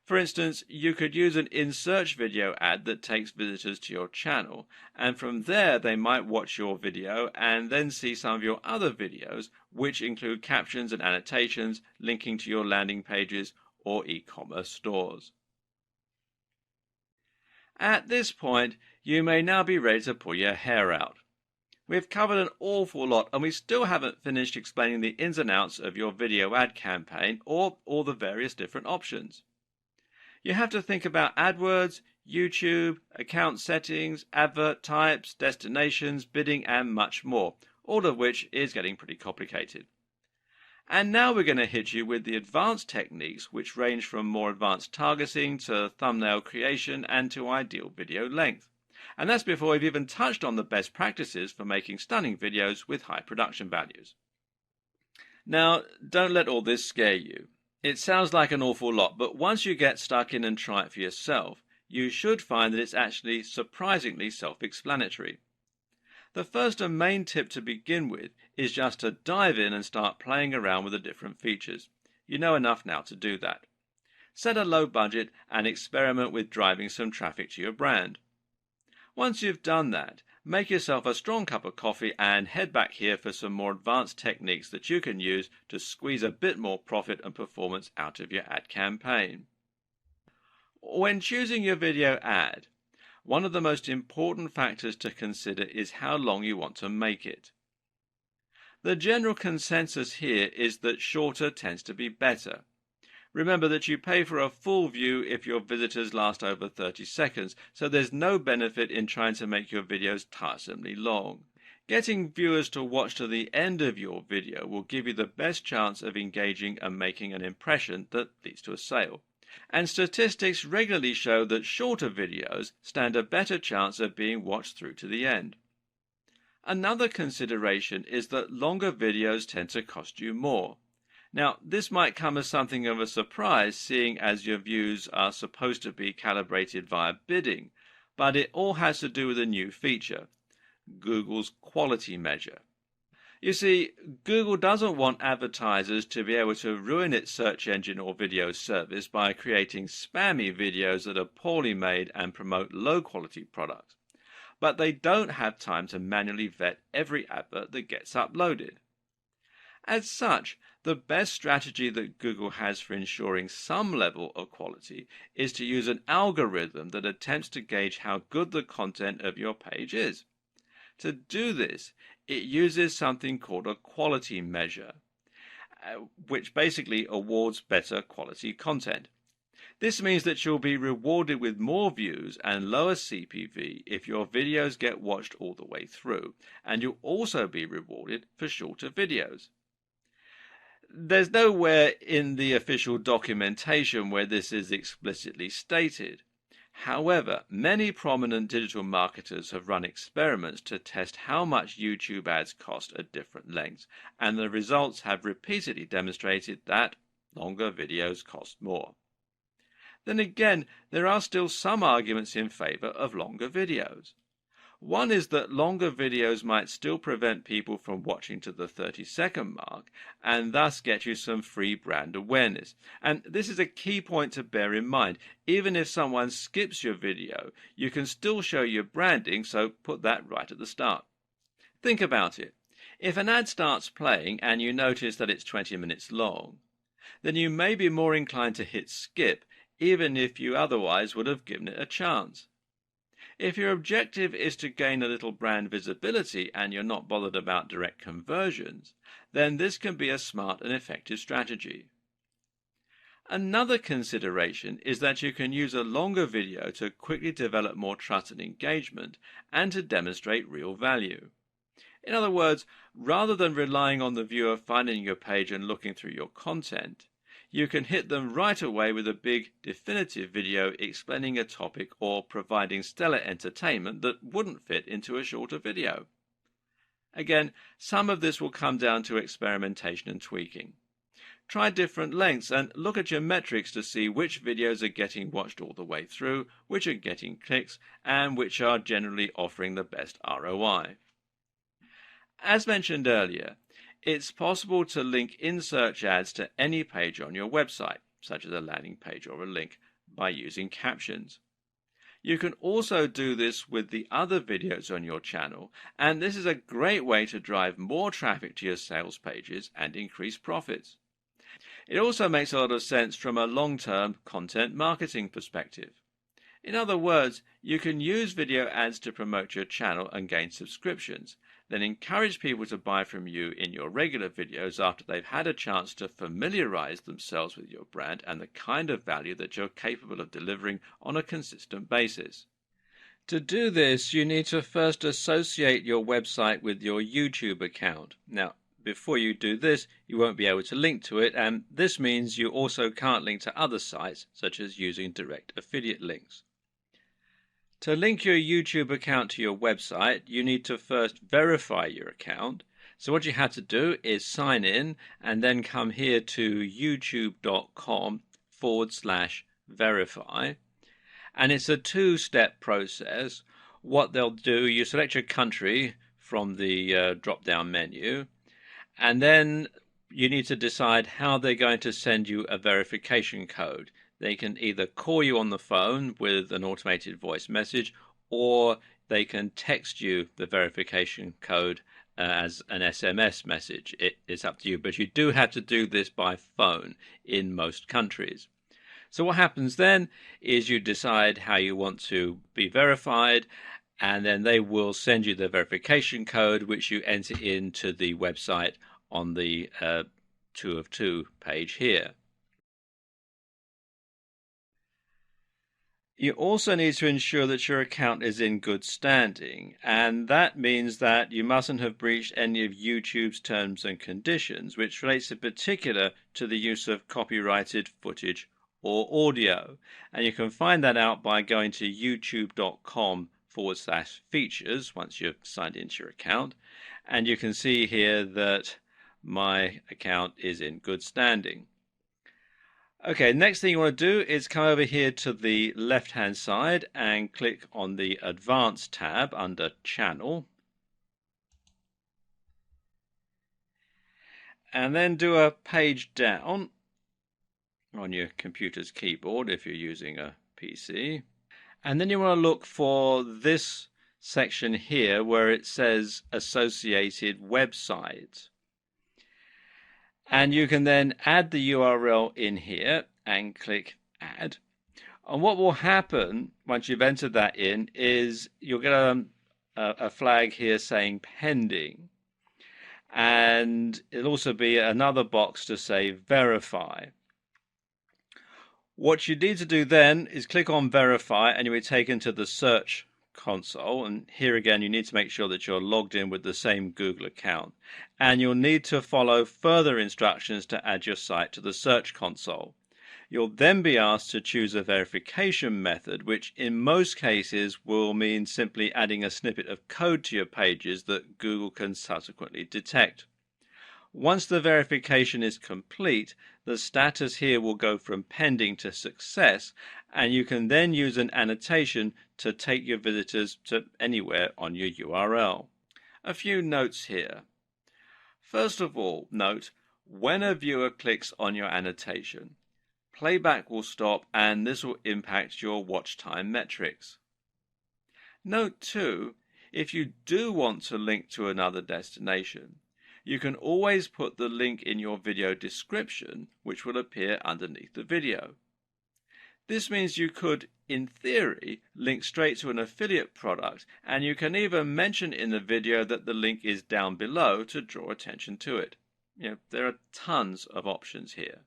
For instance, you could use an in-search video ad that takes visitors to your channel, and from there they might watch your video and then see some of your other videos, which include captions and annotations linking to your landing pages or e-commerce stores. At this point, you may now be ready to pull your hair out. We've covered an awful lot, and we still haven't finished explaining the ins and outs of your video ad campaign or all the various different options. You have to think about AdWords, YouTube, account settings, advert types, destinations, bidding, and much more, all of which is getting pretty complicated. And now we're going to hit you with the advanced techniques, which range from more advanced targeting to thumbnail creation and to ideal video length. And that's before we've even touched on the best practices for making stunning videos with high production values. Now, don't let all this scare you. It sounds like an awful lot, but once you get stuck in and try it for yourself, you should find that it's actually surprisingly self-explanatory. The first and main tip to begin with is just to dive in and start playing around with the different features. You know enough now to do that. Set a low budget and experiment with driving some traffic to your brand. Once you've done that, make yourself a strong cup of coffee and head back here for some more advanced techniques that you can use to squeeze a bit more profit and performance out of your ad campaign. When choosing your video ad, one of the most important factors to consider is how long you want to make it. The general consensus here is that shorter tends to be better. Remember that you pay for a full view if your visitors last over 30 seconds, so there's no benefit in trying to make your videos tiresomely long. Getting viewers to watch to the end of your video will give you the best chance of engaging and making an impression that leads to a sale. And statistics regularly show that shorter videos stand a better chance of being watched through to the end. Another consideration is that longer videos tend to cost you more. Now, this might come as something of a surprise, seeing as your views are supposed to be calibrated via bidding, but it all has to do with a new feature, Google's quality measure. You see, Google doesn't want advertisers to be able to ruin its search engine or video service by creating spammy videos that are poorly made and promote low-quality products. But they don't have time to manually vet every advert that gets uploaded. As such, the best strategy that Google has for ensuring some level of quality is to use an algorithm that attempts to gauge how good the content of your page is. To do this, it uses something called a quality measure, which basically awards better quality content. This means that you'll be rewarded with more views and lower CPV if your videos get watched all the way through, and you'll also be rewarded for shorter videos. There's nowhere in the official documentation where this is explicitly stated. However, many prominent digital marketers have run experiments to test how much YouTube ads cost at different lengths, and the results have repeatedly demonstrated that longer videos cost more. Then again, there are still some arguments in favor of longer videos. One is that longer videos might still prevent people from watching to the 30-second mark and thus get you some free brand awareness. And this is a key point to bear in mind. Even if someone skips your video, you can still show your branding, so put that right at the start. Think about it. If an ad starts playing and you notice that it's 20 minutes long, then you may be more inclined to hit skip, even if you otherwise would have given it a chance. If your objective is to gain a little brand visibility and you're not bothered about direct conversions, then this can be a smart and effective strategy. Another consideration is that you can use a longer video to quickly develop more trust and engagement and to demonstrate real value. In other words, rather than relying on the viewer finding your page and looking through your content, you can hit them right away with a big, definitive video explaining a topic or providing stellar entertainment that wouldn't fit into a shorter video. Again, some of this will come down to experimentation and tweaking. Try different lengths and look at your metrics to see which videos are getting watched all the way through, which are getting clicks, and which are generally offering the best ROI. As mentioned earlier, it's possible to link in-search ads to any page on your website, such as a landing page or a link, by using captions. You can also do this with the other videos on your channel, and this is a great way to drive more traffic to your sales pages and increase profits. It also makes a lot of sense from a long-term content marketing perspective. In other words, you can use video ads to promote your channel and gain subscriptions, then encourage people to buy from you in your regular videos after they've had a chance to familiarize themselves with your brand and the kind of value that you're capable of delivering on a consistent basis. To do this, you need to first associate your website with your YouTube account. Now, before you do this, you won't be able to link to it, and this means you also can't link to other sites, such as using direct affiliate links. To link your YouTube account to your website, you need to first verify your account. So what you have to do is sign in and then come here to youtube.com/verify. And it's a two-step process. What they'll do, you select your country from the drop-down menu, and then you need to decide how they're going to send you a verification code. They can either call you on the phone with an automated voice message, or they can text you the verification code as an SMS message. It's up to you, but you do have to do this by phone in most countries. So what happens then is you decide how you want to be verified, and then they will send you the verification code, which you enter into the website on the 2 of 2 page here. You also need to ensure that your account is in good standing, and that means that you mustn't have breached any of YouTube's terms and conditions, which relates in particular to the use of copyrighted footage or audio. And you can find that out by going to youtube.com/features once you've signed into your account, and you can see here that my account is in good standing. Okay, next thing you want to do is come over here to the left-hand side and click on the Advanced tab under Channel. And then do a page down on your computer's keyboard if you're using a PC. And then you want to look for this section here where it says Associated Websites. And you can then add the URL in here and click Add. And what will happen once you've entered that in is you'll get a flag here saying Pending. And it'll also be another box to say Verify. What you need to do then is click on Verify and you'll be taken to the search console, and here again you need to make sure that you're logged in with the same Google account, and you'll need to follow further instructions to add your site to the search console. You'll then be asked to choose a verification method, which in most cases will mean simply adding a snippet of code to your pages that Google can subsequently detect. Once the verification is complete, the status here will go from pending to success, and you can then use an annotation to take your visitors to anywhere on your URL. A few notes here. First of all, note, when a viewer clicks on your annotation, playback will stop and this will impact your watch time metrics. Note too, if you do want to link to another destination, you can always put the link in your video description, which will appear underneath the video. This means you could, in theory, link straight to an affiliate product, and you can even mention in the video that the link is down below to draw attention to it. There are tons of options here.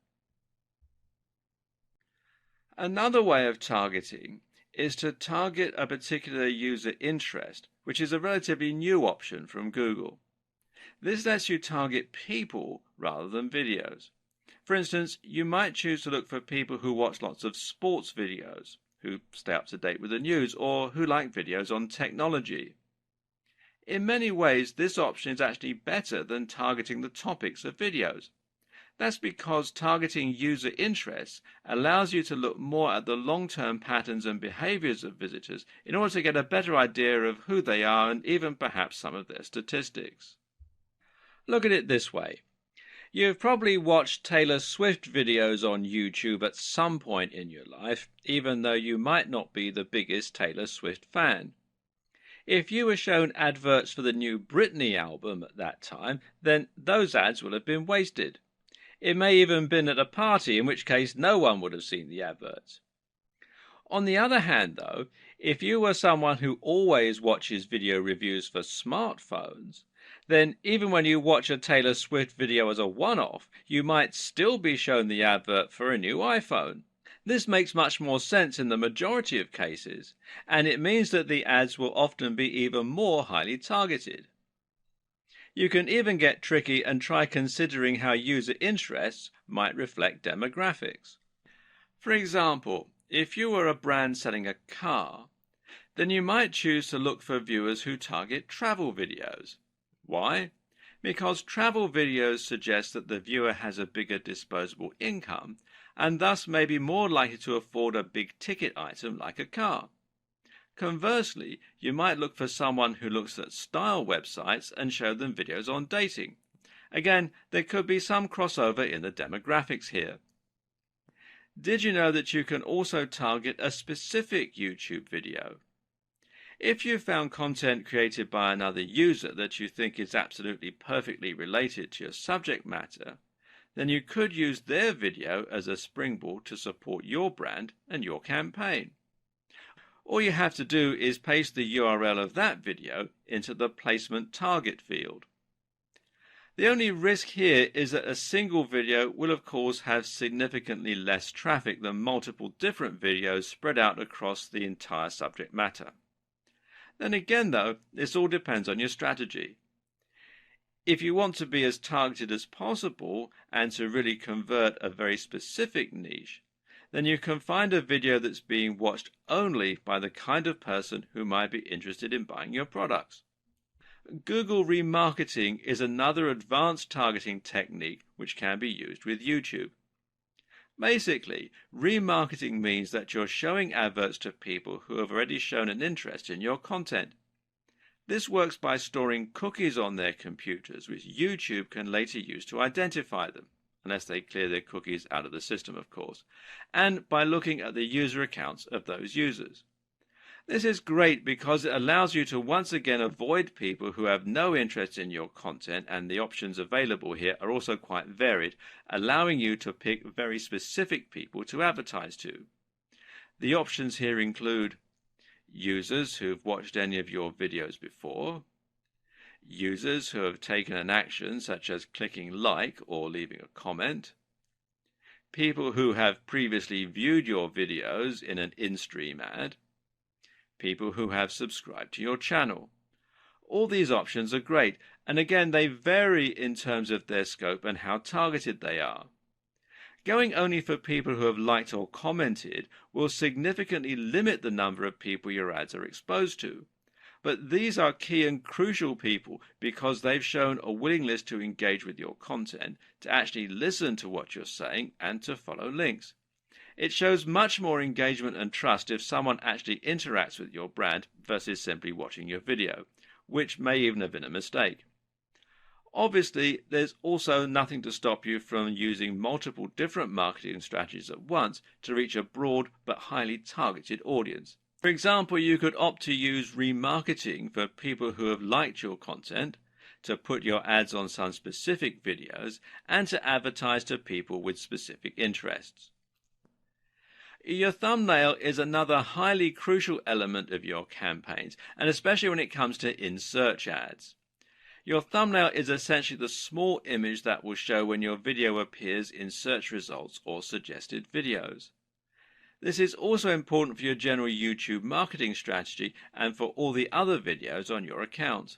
Another way of targeting is to target a particular user interest, which is a relatively new option from Google. This lets you target people rather than videos. For instance, you might choose to look for people who watch lots of sports videos, who stay up to date with the news, or who like videos on technology. In many ways, this option is actually better than targeting the topics of videos. That's because targeting user interests allows you to look more at the long-term patterns and behaviors of visitors in order to get a better idea of who they are and even perhaps some of their statistics. Look at it this way. You've probably watched Taylor Swift videos on YouTube at some point in your life, even though you might not be the biggest Taylor Swift fan. If you were shown adverts for the new Britney album at that time, then those ads will have been wasted. It may even have been at a party, in which case no one would have seen the adverts. On the other hand, though, if you were someone who always watches video reviews for smartphones, then even when you watch a Taylor Swift video as a one-off, you might still be shown the advert for a new iPhone. This makes much more sense in the majority of cases, and it means that the ads will often be even more highly targeted. You can even get tricky and try considering how user interests might reflect demographics. For example, if you were a brand selling a car, then you might choose to look for viewers who target travel videos. Why? Because travel videos suggest that the viewer has a bigger disposable income and thus may be more likely to afford a big ticket item like a car. Conversely, you might look for someone who looks at style websites and show them videos on dating. Again, there could be some crossover in the demographics here. Did you know that you can also target a specific YouTube video? If you found content created by another user that you think is absolutely perfectly related to your subject matter, then you could use their video as a springboard to support your brand and your campaign. All you have to do is paste the URL of that video into the placement target field. The only risk here is that a single video will of course have significantly less traffic than multiple different videos spread out across the entire subject matter. Then again though, this all depends on your strategy. If you want to be as targeted as possible and to really convert a very specific niche, then you can find a video that's being watched only by the kind of person who might be interested in buying your products. Google remarketing is another advanced targeting technique which can be used with YouTube. Basically, remarketing means that you're showing adverts to people who have already shown an interest in your content. This works by storing cookies on their computers, which YouTube can later use to identify them, unless they clear their cookies out of the system, of course, and by looking at the user accounts of those users. This is great because it allows you to once again avoid people who have no interest in your content, and the options available here are also quite varied, allowing you to pick very specific people to advertise to. The options here include users who've watched any of your videos before, users who have taken an action such as clicking like or leaving a comment, people who have previously viewed your videos in an in-stream ad, people who have subscribed to your channel. All these options are great, and again they vary in terms of their scope and how targeted they are. Going only for people who have liked or commented will significantly limit the number of people your ads are exposed to. But these are key and crucial people because they've shown a willingness to engage with your content, to actually listen to what you're saying, and to follow links. It shows much more engagement and trust if someone actually interacts with your brand versus simply watching your video, which may even have been a mistake. Obviously, there's also nothing to stop you from using multiple different marketing strategies at once to reach a broad but highly targeted audience. For example, you could opt to use remarketing for people who have liked your content, to put your ads on some specific videos, and to advertise to people with specific interests. Your thumbnail is another highly crucial element of your campaigns, and especially when it comes to in-search ads. Your thumbnail is essentially the small image that will show when your video appears in search results or suggested videos. This is also important for your general YouTube marketing strategy and for all the other videos on your account.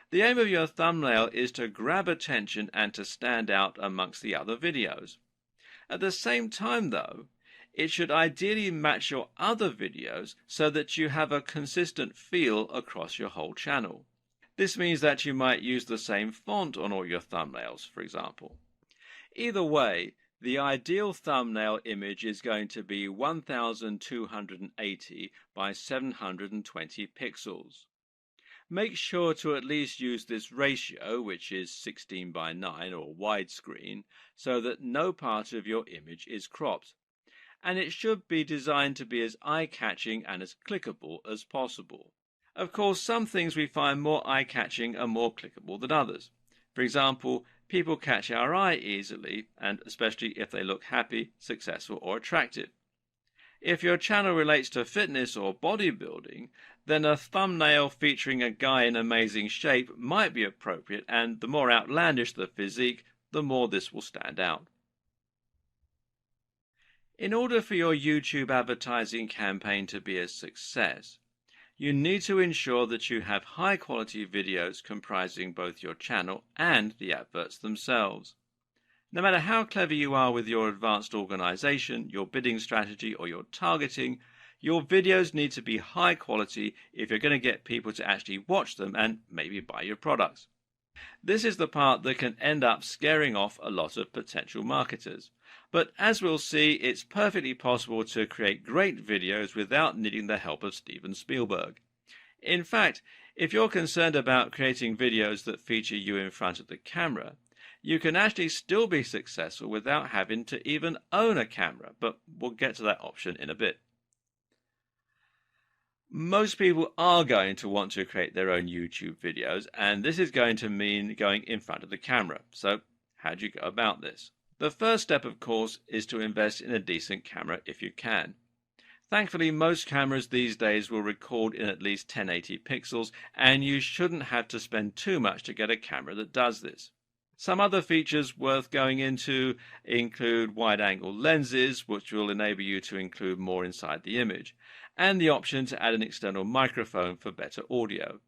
The aim of your thumbnail is to grab attention and to stand out amongst the other videos. At the same time, though, it should ideally match your other videos so that you have a consistent feel across your whole channel. This means that you might use the same font on all your thumbnails, for example. Either way, the ideal thumbnail image is going to be 1280 by 720 pixels. Make sure to at least use this ratio, which is 16 by 9 or widescreen, so that no part of your image is cropped. And it should be designed to be as eye-catching and as clickable as possible. Of course, some things we find more eye-catching and more clickable than others. For example, people catch our eye easily, and especially if they look happy, successful, or attractive. If your channel relates to fitness or bodybuilding, then a thumbnail featuring a guy in amazing shape might be appropriate, and the more outlandish the physique, the more this will stand out. In order for your YouTube advertising campaign to be a success, you need to ensure that you have high-quality videos comprising both your channel and the adverts themselves. No matter how clever you are with your advanced organization, your bidding strategy, or your targeting, your videos need to be high quality if you're going to get people to actually watch them and maybe buy your products. This is the part that can end up scaring off a lot of potential marketers. But as we'll see, it's perfectly possible to create great videos without needing the help of Steven Spielberg. In fact, if you're concerned about creating videos that feature you in front of the camera, you can actually still be successful without having to even own a camera, but we'll get to that option in a bit. Most people are going to want to create their own YouTube videos, and this is going to mean going in front of the camera. So how do you go about this? The first step, of course, is to invest in a decent camera if you can. Thankfully, most cameras these days will record in at least 1080 pixels, and you shouldn't have to spend too much to get a camera that does this. Some other features worth going into include wide-angle lenses, which will enable you to include more inside the image, and the option to add an external microphone for better audio.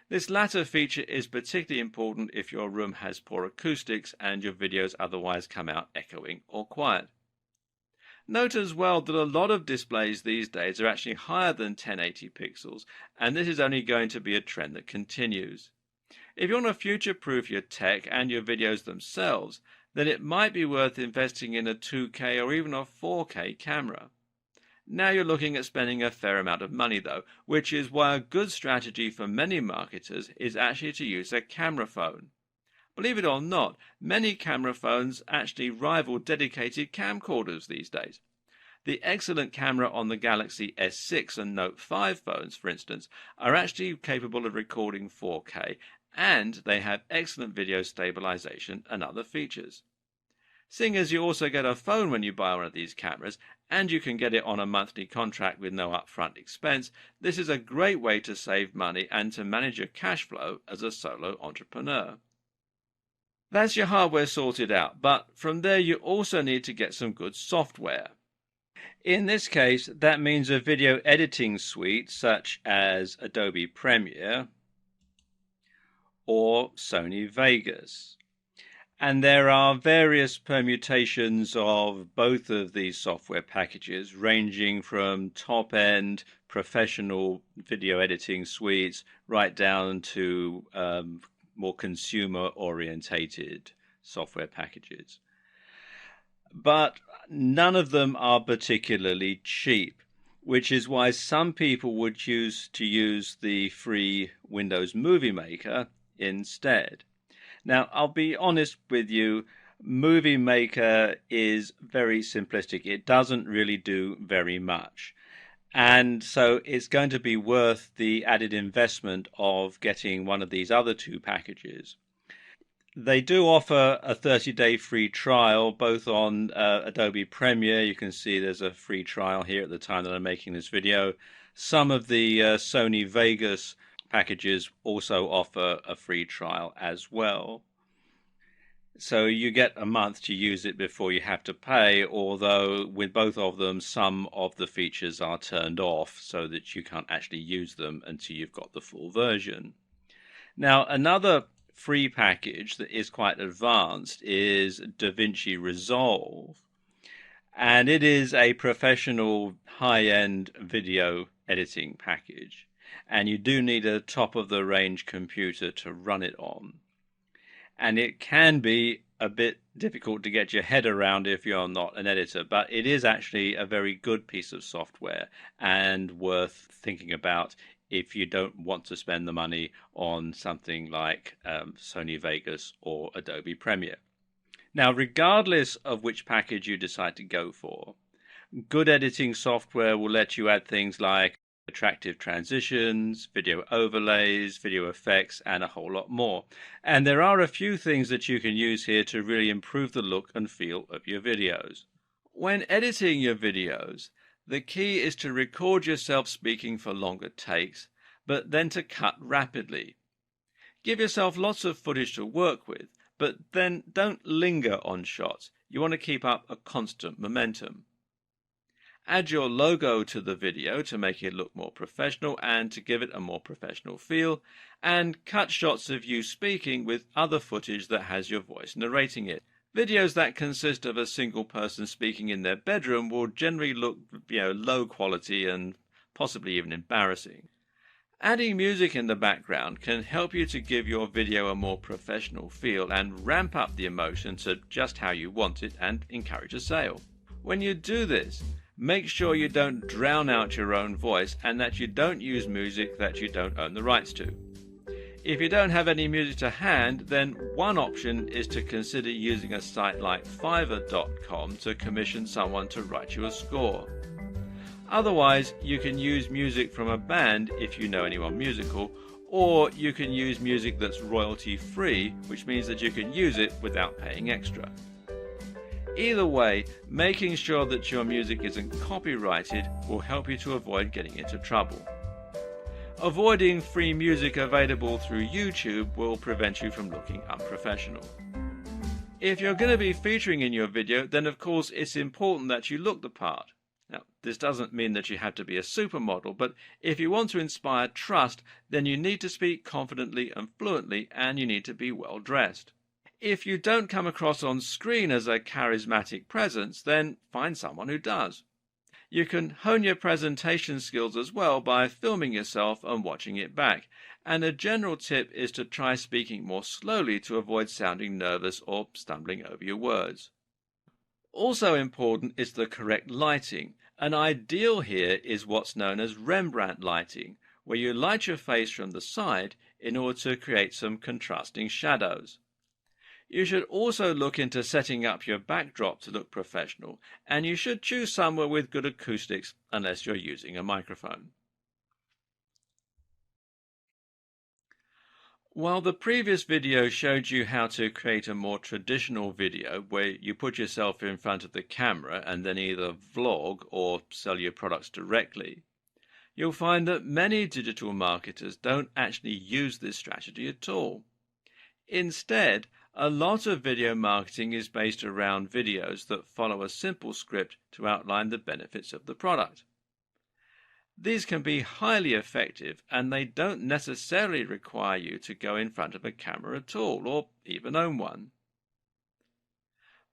This latter feature is particularly important if your room has poor acoustics and your videos otherwise come out echoing or quiet. Note as well that a lot of displays these days are actually higher than 1080 pixels, and this is only going to be a trend that continues. If you want to future-proof your tech and your videos themselves, then it might be worth investing in a 2K or even a 4K camera. Now you're looking at spending a fair amount of money though, which is why a good strategy for many marketers is actually to use a camera phone. Believe it or not, many camera phones actually rival dedicated camcorders these days. The excellent camera on the Galaxy S6 and Note 5 phones, for instance, are actually capable of recording 4K, and they have excellent video stabilization and other features. Seeing as you also get a phone when you buy one of these cameras, and you can get it on a monthly contract with no upfront expense, this is a great way to save money and to manage your cash flow as a solo entrepreneur. That's your hardware sorted out, but from there you also need to get some good software. In this case, that means a video editing suite such as Adobe Premiere or Sony Vegas. And there are various permutations of both of these software packages, ranging from top-end professional video editing suites right down to more consumer-orientated software packages. But none of them are particularly cheap, which is why some people would choose to use the free Windows Movie Maker instead. Now, I'll be honest with you, Movie Maker is very simplistic. It doesn't really do very much. And so it's going to be worth the added investment of getting one of these other two packages. They do offer a 30-day free trial, both on Adobe Premiere. You can see there's a free trial here at the time that I'm making this video. Some of the Sony Vegas packages also offer a free trial as well. So you get a month to use it before you have to pay, although with both of them, some of the features are turned off so that you can't actually use them until you've got the full version. Now, another free package that is quite advanced is DaVinci Resolve, and it is a professional high-end video editing package, and you do need a top-of-the-range computer to run it on. And it can be a bit difficult to get your head around if you're not an editor, but it is actually a very good piece of software and worth thinking about if you don't want to spend the money on something like Sony Vegas or Adobe Premiere. Now, regardless of which package you decide to go for, good editing software will let you add things like attractive transitions, video overlays, video effects, and a whole lot more. And there are a few things that you can use here to really improve the look and feel of your videos. When editing your videos, the key is to record yourself speaking for longer takes, but then to cut rapidly. Give yourself lots of footage to work with, but then don't linger on shots. You want to keep up a constant momentum. Add your logo to the video to make it look more professional and to give it a more professional feel, and cut shots of you speaking with other footage that has your voice narrating it. Videos that consist of a single person speaking in their bedroom will generally look, low quality and possibly even embarrassing. Adding music in the background can help you to give your video a more professional feel and ramp up the emotion to just how you want it and encourage a sale. When you do this, make sure you don't drown out your own voice and that you don't use music that you don't own the rights to. If you don't have any music to hand, then one option is to consider using a site like Fiverr.com to commission someone to write you a score. Otherwise, you can use music from a band if you know anyone musical, or you can use music that's royalty-free, which means that you can use it without paying extra. Either way, making sure that your music isn't copyrighted will help you to avoid getting into trouble. Avoiding free music available through YouTube will prevent you from looking unprofessional. If you're going to be featuring in your video, then of course it's important that you look the part. Now, this doesn't mean that you have to be a supermodel, but if you want to inspire trust, then you need to speak confidently and fluently, and you need to be well dressed. If you don't come across on screen as a charismatic presence, then find someone who does. You can hone your presentation skills as well by filming yourself and watching it back. And a general tip is to try speaking more slowly to avoid sounding nervous or stumbling over your words. Also important is the correct lighting. An ideal here is what's known as Rembrandt lighting, where you light your face from the side in order to create some contrasting shadows. You should also look into setting up your backdrop to look professional, and you should choose somewhere with good acoustics unless you're using a microphone. While the previous video showed you how to create a more traditional video where you put yourself in front of the camera and then either vlog or sell your products directly, you'll find that many digital marketers don't actually use this strategy at all. Instead, a lot of video marketing is based around videos that follow a simple script to outline the benefits of the product. These can be highly effective, and they don't necessarily require you to go in front of a camera at all, or even own one.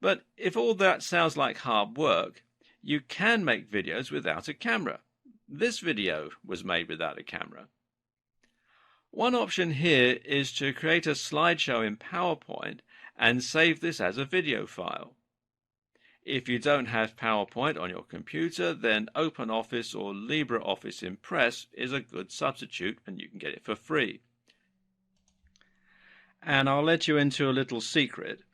But if all that sounds like hard work, you can make videos without a camera. This video was made without a camera. One option here is to create a slideshow in PowerPoint and save this as a video file. If you don't have PowerPoint on your computer, then OpenOffice or LibreOffice Impress is a good substitute, and you can get it for free. And I'll let you into a little secret.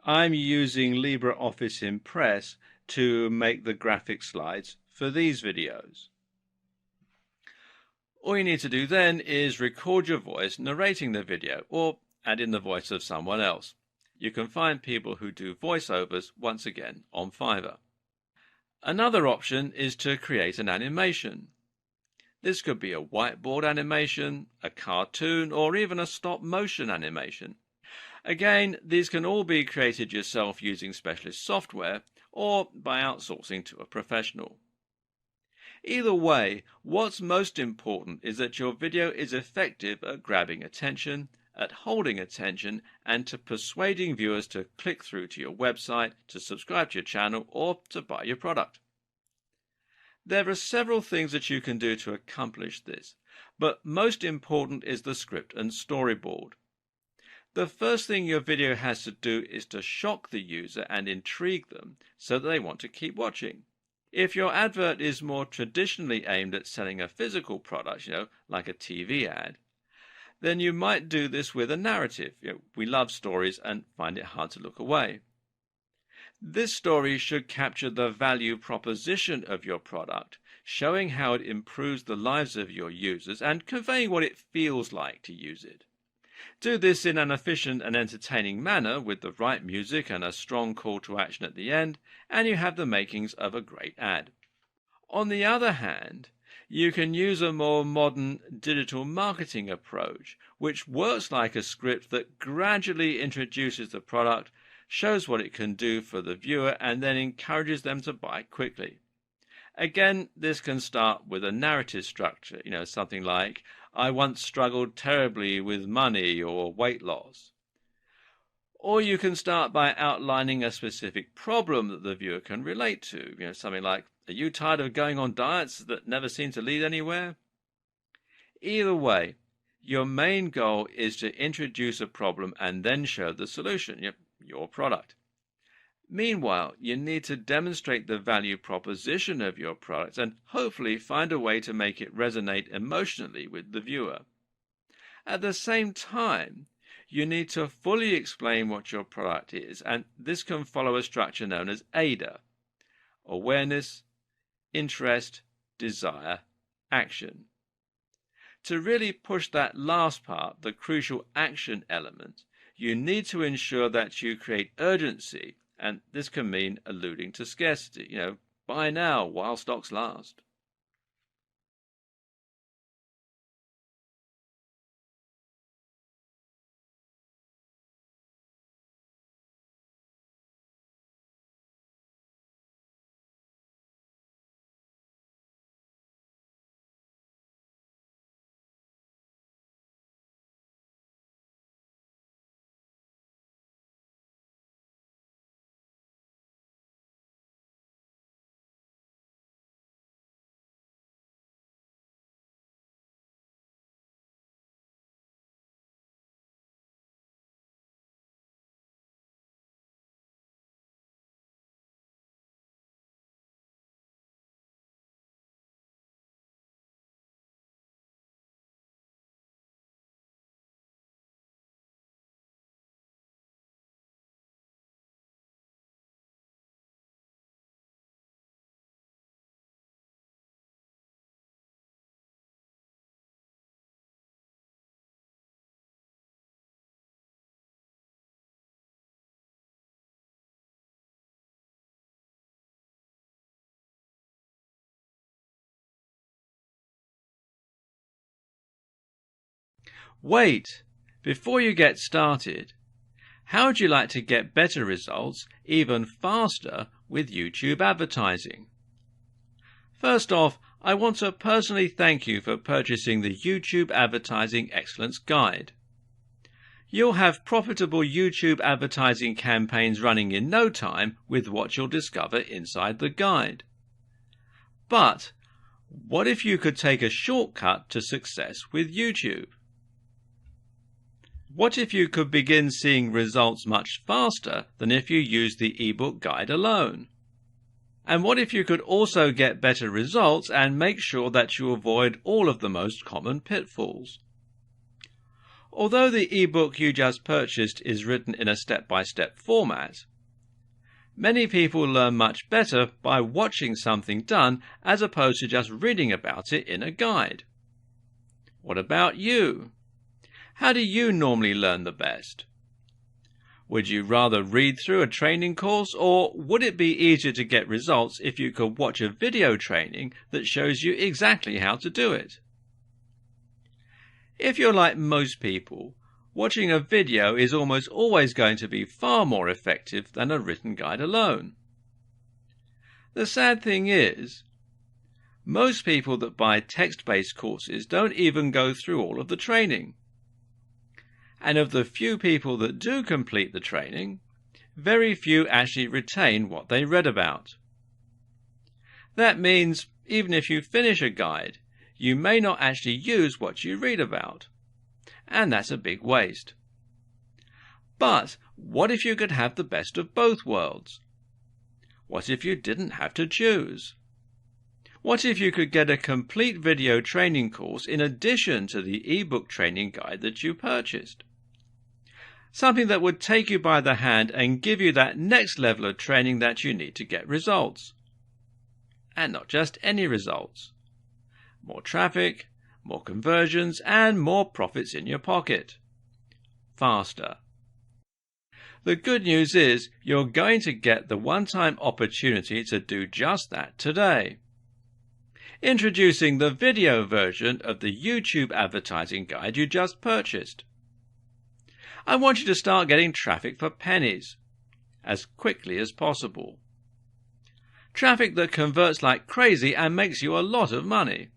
I'm using LibreOffice Impress to make the graphic slides for these videos. All you need to do then is record your voice narrating the video, or add in the voice of someone else. You can find people who do voiceovers once again on Fiverr. Another option is to create an animation. This could be a whiteboard animation, a cartoon, or even a stop-motion animation. Again, these can all be created yourself using specialist software or by outsourcing to a professional. Either way, what's most important is that your video is effective at grabbing attention, at holding attention, and to persuading viewers to click through to your website, to subscribe to your channel, or to buy your product. There are several things that you can do to accomplish this, but most important is the script and storyboard. The first thing your video has to do is to shock the user and intrigue them so that they want to keep watching. If your advert is more traditionally aimed at selling a physical product, like a TV ad, then you might do this with a narrative. We love stories and find it hard to look away. This story should capture the value proposition of your product, showing how it improves the lives of your users and conveying what it feels like to use it. Do this in an efficient and entertaining manner with the right music and a strong call to action at the end, and you have the makings of a great ad. On the other hand, you can use a more modern digital marketing approach, which works like a script that gradually introduces the product, shows what it can do for the viewer, and then encourages them to buy quickly. Again, this can start with a narrative structure, something like, "I once struggled terribly with money or weight loss." Or you can start by outlining a specific problem that the viewer can relate to, something like, "Are you tired of going on diets that never seem to lead anywhere?" Either way, your main goal is to introduce a problem and then show the solution, your product. Meanwhile, you need to demonstrate the value proposition of your product and hopefully find a way to make it resonate emotionally with the viewer. At the same time, you need to fully explain what your product is, and this can follow a structure known as AIDA: awareness, interest, desire, action. To really push that last part, the crucial action element, you need to ensure that you create urgency, and this can mean alluding to scarcity, buy now while stocks last. Wait, before you get started, how would you like to get better results even faster with YouTube advertising? First off, I want to personally thank you for purchasing the YouTube Advertising Excellence Guide. You'll have profitable YouTube advertising campaigns running in no time with what you'll discover inside the guide. But what if you could take a shortcut to success with YouTube? What if you could begin seeing results much faster than if you used the ebook guide alone? And what if you could also get better results and make sure that you avoid all of the most common pitfalls? Although the ebook you just purchased is written in a step-by-step format, many people learn much better by watching something done as opposed to just reading about it in a guide. What about you? How do you normally learn the best? Would you rather read through a training course, or would it be easier to get results if you could watch a video training that shows you exactly how to do it? If you're like most people, watching a video is almost always going to be far more effective than a written guide alone. The sad thing is, most people that buy text-based courses don't even go through all of the training. And of the few people that do complete the training, very few actually retain what they read about. That means even if you finish a guide, you may not actually use what you read about. And that's a big waste. But what if you could have the best of both worlds? What if you didn't have to choose? What if you could get a complete video training course in addition to the ebook training guide that you purchased? Something that would take you by the hand and give you that next level of training that you need to get results. And not just any results. More traffic, more conversions, and more profits in your pocket. Faster. The good news is you're going to get the one-time opportunity to do just that today. Introducing the video version of the YouTube advertising guide you just purchased. I want you to start getting traffic for pennies as quickly as possible. Traffic that converts like crazy and makes you a lot of money.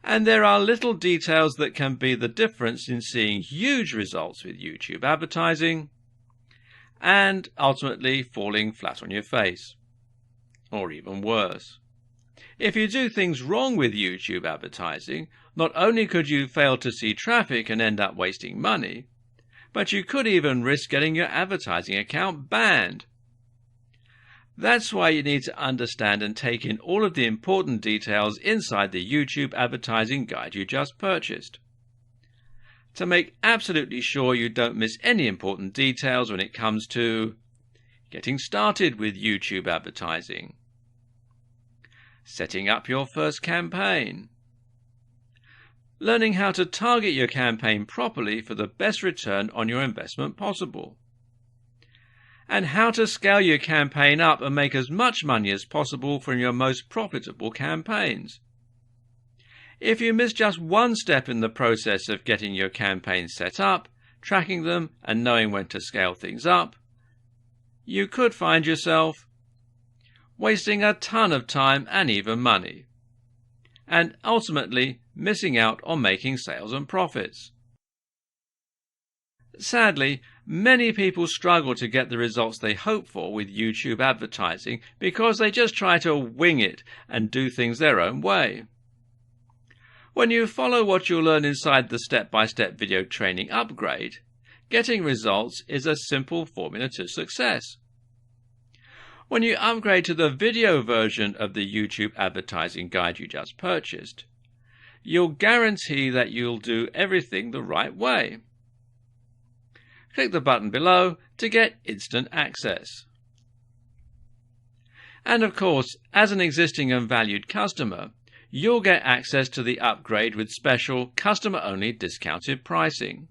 And there are little details that can be the difference in seeing huge results with YouTube advertising and ultimately falling flat on your face. Or even worse. If you do things wrong with YouTube advertising, not only could you fail to see traffic and end up wasting money, but you could even risk getting your advertising account banned. That's why you need to understand and take in all of the important details inside the YouTube advertising guide you just purchased. To make absolutely sure you don't miss any important details when it comes to getting started with YouTube advertising, setting up your first campaign, learning how to target your campaign properly for the best return on your investment possible, and how to scale your campaign up and make as much money as possible from your most profitable campaigns. If you miss just one step in the process of getting your campaigns set up, tracking them, and knowing when to scale things up, you could find yourself wasting a ton of time and even money, and ultimately missing out on making sales and profits. Sadly, many people struggle to get the results they hope for with YouTube advertising because they just try to wing it and do things their own way. When you follow what you'll learn inside the step-by-step video training upgrade, getting results is a simple formula to success. When you upgrade to the video version of the YouTube advertising guide you just purchased, you'll guarantee that you'll do everything the right way. Click the button below to get instant access. And of course, as an existing and valued customer, you'll get access to the upgrade with special customer-only discounted pricing.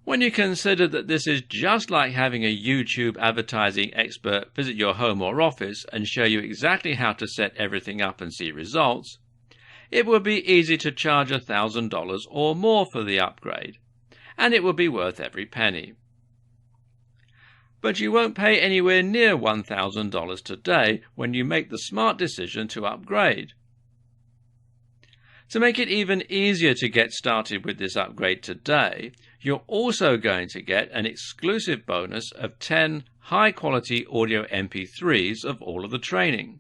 When you consider that this is just like having a YouTube advertising expert visit your home or office and show you exactly how to set everything up and see results, it would be easy to charge $1,000 or more for the upgrade, and it would be worth every penny. But you won't pay anywhere near $1,000 today when you make the smart decision to upgrade. To make it even easier to get started with this upgrade today, you're also going to get an exclusive bonus of 10 high-quality audio MP3s of all of the training.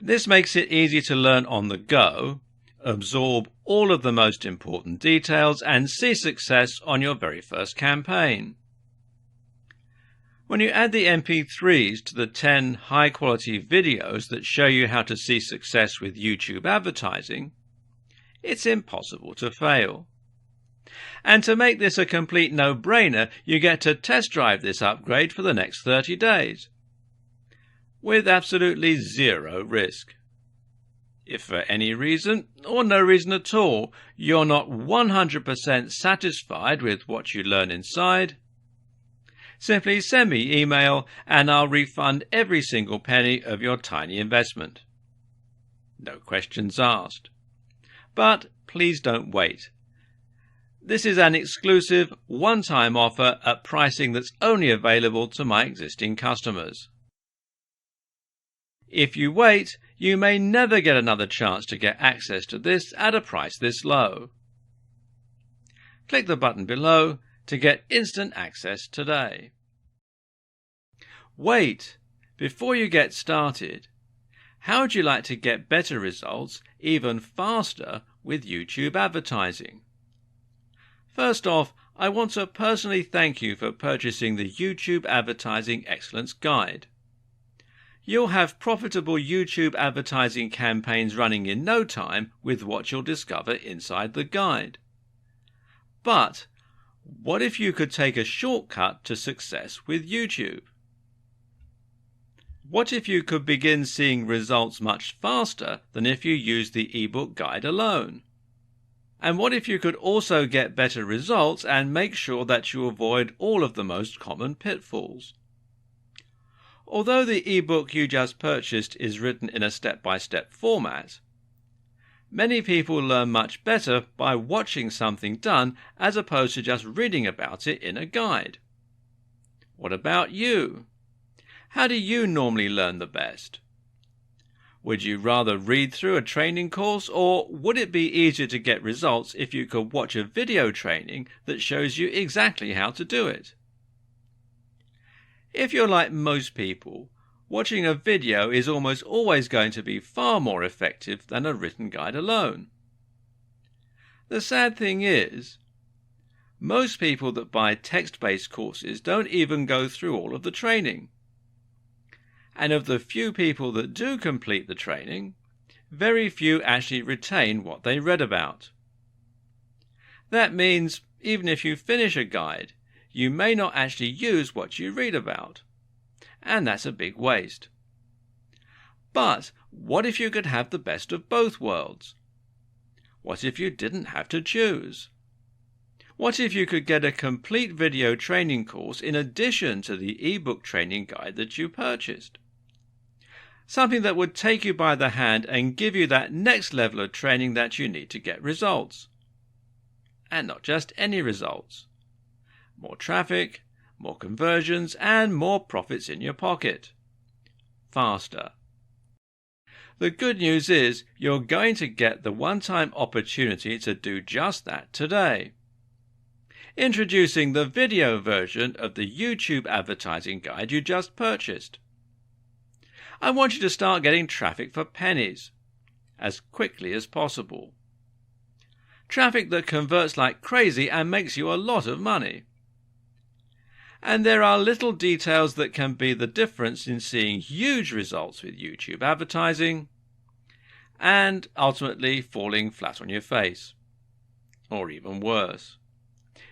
This makes it easy to learn on the go, absorb all of the most important details, and see success on your very first campaign. When you add the MP3s to the 10 high-quality videos that show you how to see success with YouTube advertising, it's impossible to fail. And to make this a complete no-brainer, you get to test drive this upgrade for the next 30 days, with absolutely zero risk. If for any reason, or no reason at all, you're not 100% satisfied with what you learn inside, simply send me email and I'll refund every single penny of your tiny investment. No questions asked. But please don't wait. This is an exclusive, one-time offer at pricing that's only available to my existing customers. If you wait, you may never get another chance to get access to this at a price this low. Click the button below to get instant access today. Wait! Before you get started, how would you like to get better results even faster with YouTube advertising? First off, I want to personally thank you for purchasing the YouTube Advertising Excellence Guide. You'll have profitable YouTube advertising campaigns running in no time with what you'll discover inside the guide. But what if you could take a shortcut to success with YouTube? What if you could begin seeing results much faster than if you used the ebook guide alone? And what if you could also get better results and make sure that you avoid all of the most common pitfalls? Although the ebook you just purchased is written in a step-by-step format, many people learn much better by watching something done as opposed to just reading about it in a guide. What about you? How do you normally learn the best? Would you rather read through a training course, or would it be easier to get results if you could watch a video training that shows you exactly how to do it? If you're like most people, watching a video is almost always going to be far more effective than a written guide alone. The sad thing is, most people that buy text-based courses don't even go through all of the training. And of the few people that do complete the training, very few actually retain what they read about. That means even if you finish a guide, you may not actually use what you read about. And that's a big waste. But what if you could have the best of both worlds? What if you didn't have to choose? What if you could get a complete video training course in addition to the ebook training guide that you purchased? Something that would take you by the hand and give you that next level of training that you need to get results. And not just any results. More traffic, more conversions, and more profits in your pocket. Faster. The good news is you're going to get the one-time opportunity to do just that today. Introducing the video version of the YouTube advertising guide you just purchased. I want you to start getting traffic for pennies as quickly as possible. Traffic that converts like crazy and makes you a lot of money. And there are little details that can be the difference in seeing huge results with YouTube advertising and ultimately falling flat on your face. Or even worse.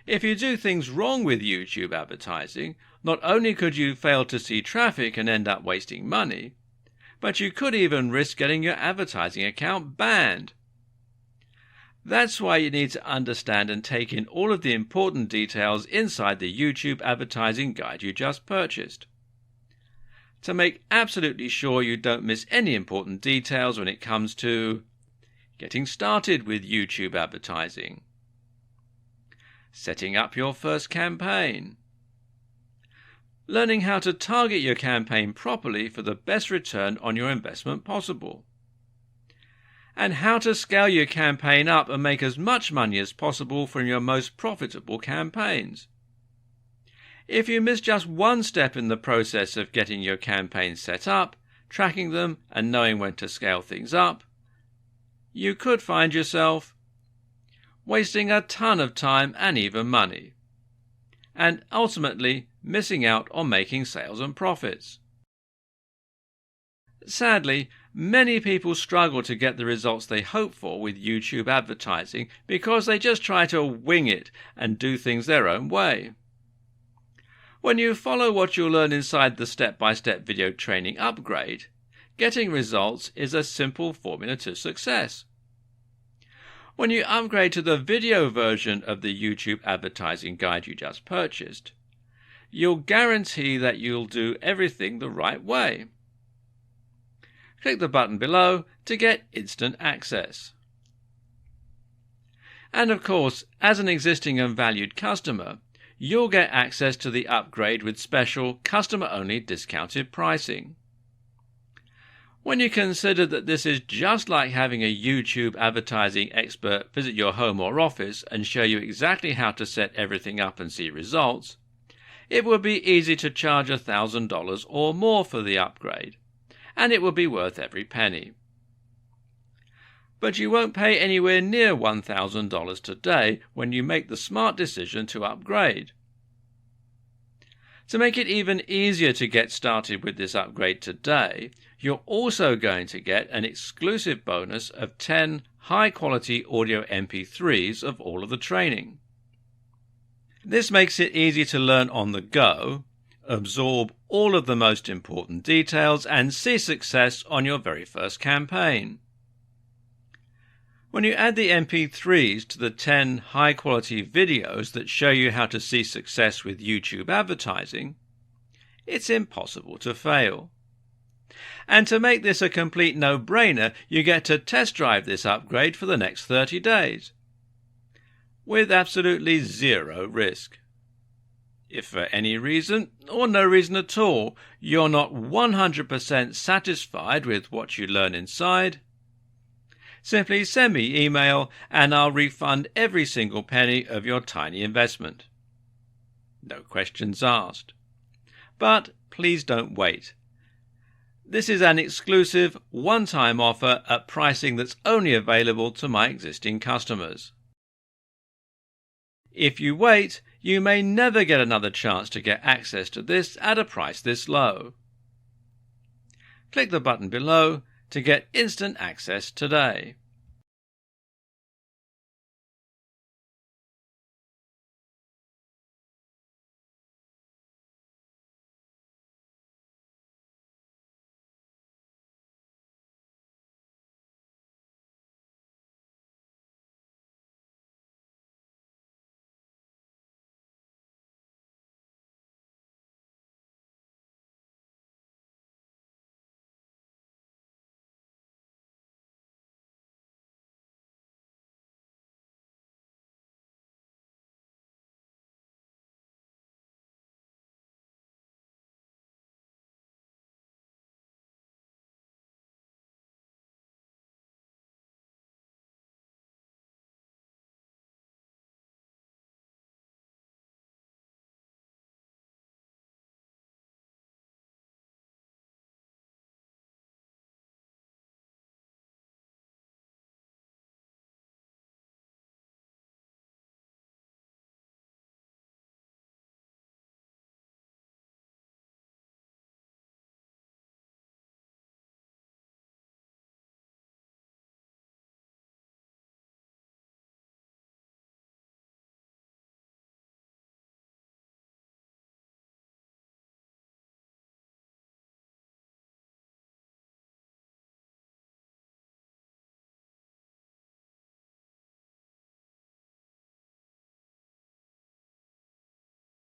If you do things wrong with YouTube advertising, not only could you fail to see traffic and end up wasting money, but you could even risk getting your advertising account banned. That's why you need to understand and take in all of the important details inside the YouTube advertising guide you just purchased. To make absolutely sure you don't miss any important details when it comes to getting started with YouTube advertising, setting up your first campaign, learning how to target your campaign properly for the best return on your investment possible, and how to scale your campaign up and make as much money as possible from your most profitable campaigns. If you miss just one step in the process of getting your campaigns set up, tracking them, and knowing when to scale things up, you could find yourself wasting a ton of time and even money, and ultimately missing out on making sales and profits. Sadly, many people struggle to get the results they hope for with YouTube advertising because they just try to wing it and do things their own way. When you follow what you'll learn inside the step-by-step video training upgrade, getting results is a simple formula to success. When you upgrade to the video version of the YouTube advertising guide you just purchased, you'll guarantee that you'll do everything the right way. Click the button below to get instant access. And of course, as an existing and valued customer, you'll get access to the upgrade with special customer-only discounted pricing. When you consider that this is just like having a YouTube advertising expert visit your home or office and show you exactly how to set everything up and see results, it would be easy to charge $1,000 or more for the upgrade, and it would be worth every penny. But you won't pay anywhere near $1,000 today when you make the smart decision to upgrade. To make it even easier to get started with this upgrade today, you're also going to get an exclusive bonus of 10 high-quality audio MP3s of all of the training. This makes it easy to learn on the go, absorb all of the most important details, and see success on your very first campaign. When you add the MP3s to the 10 high-quality videos that show you how to see success with YouTube advertising, it's impossible to fail. And to make this a complete no-brainer, you get to test drive this upgrade for the next 30 days, with absolutely zero risk. If for any reason, or no reason at all, you're not 100% satisfied with what you learn inside, simply send me email and I'll refund every single penny of your tiny investment. No questions asked. But please don't wait. This is an exclusive, one-time offer at pricing that's only available to my existing customers. If you wait, you may never get another chance to get access to this at a price this low. Click the button below to get instant access today.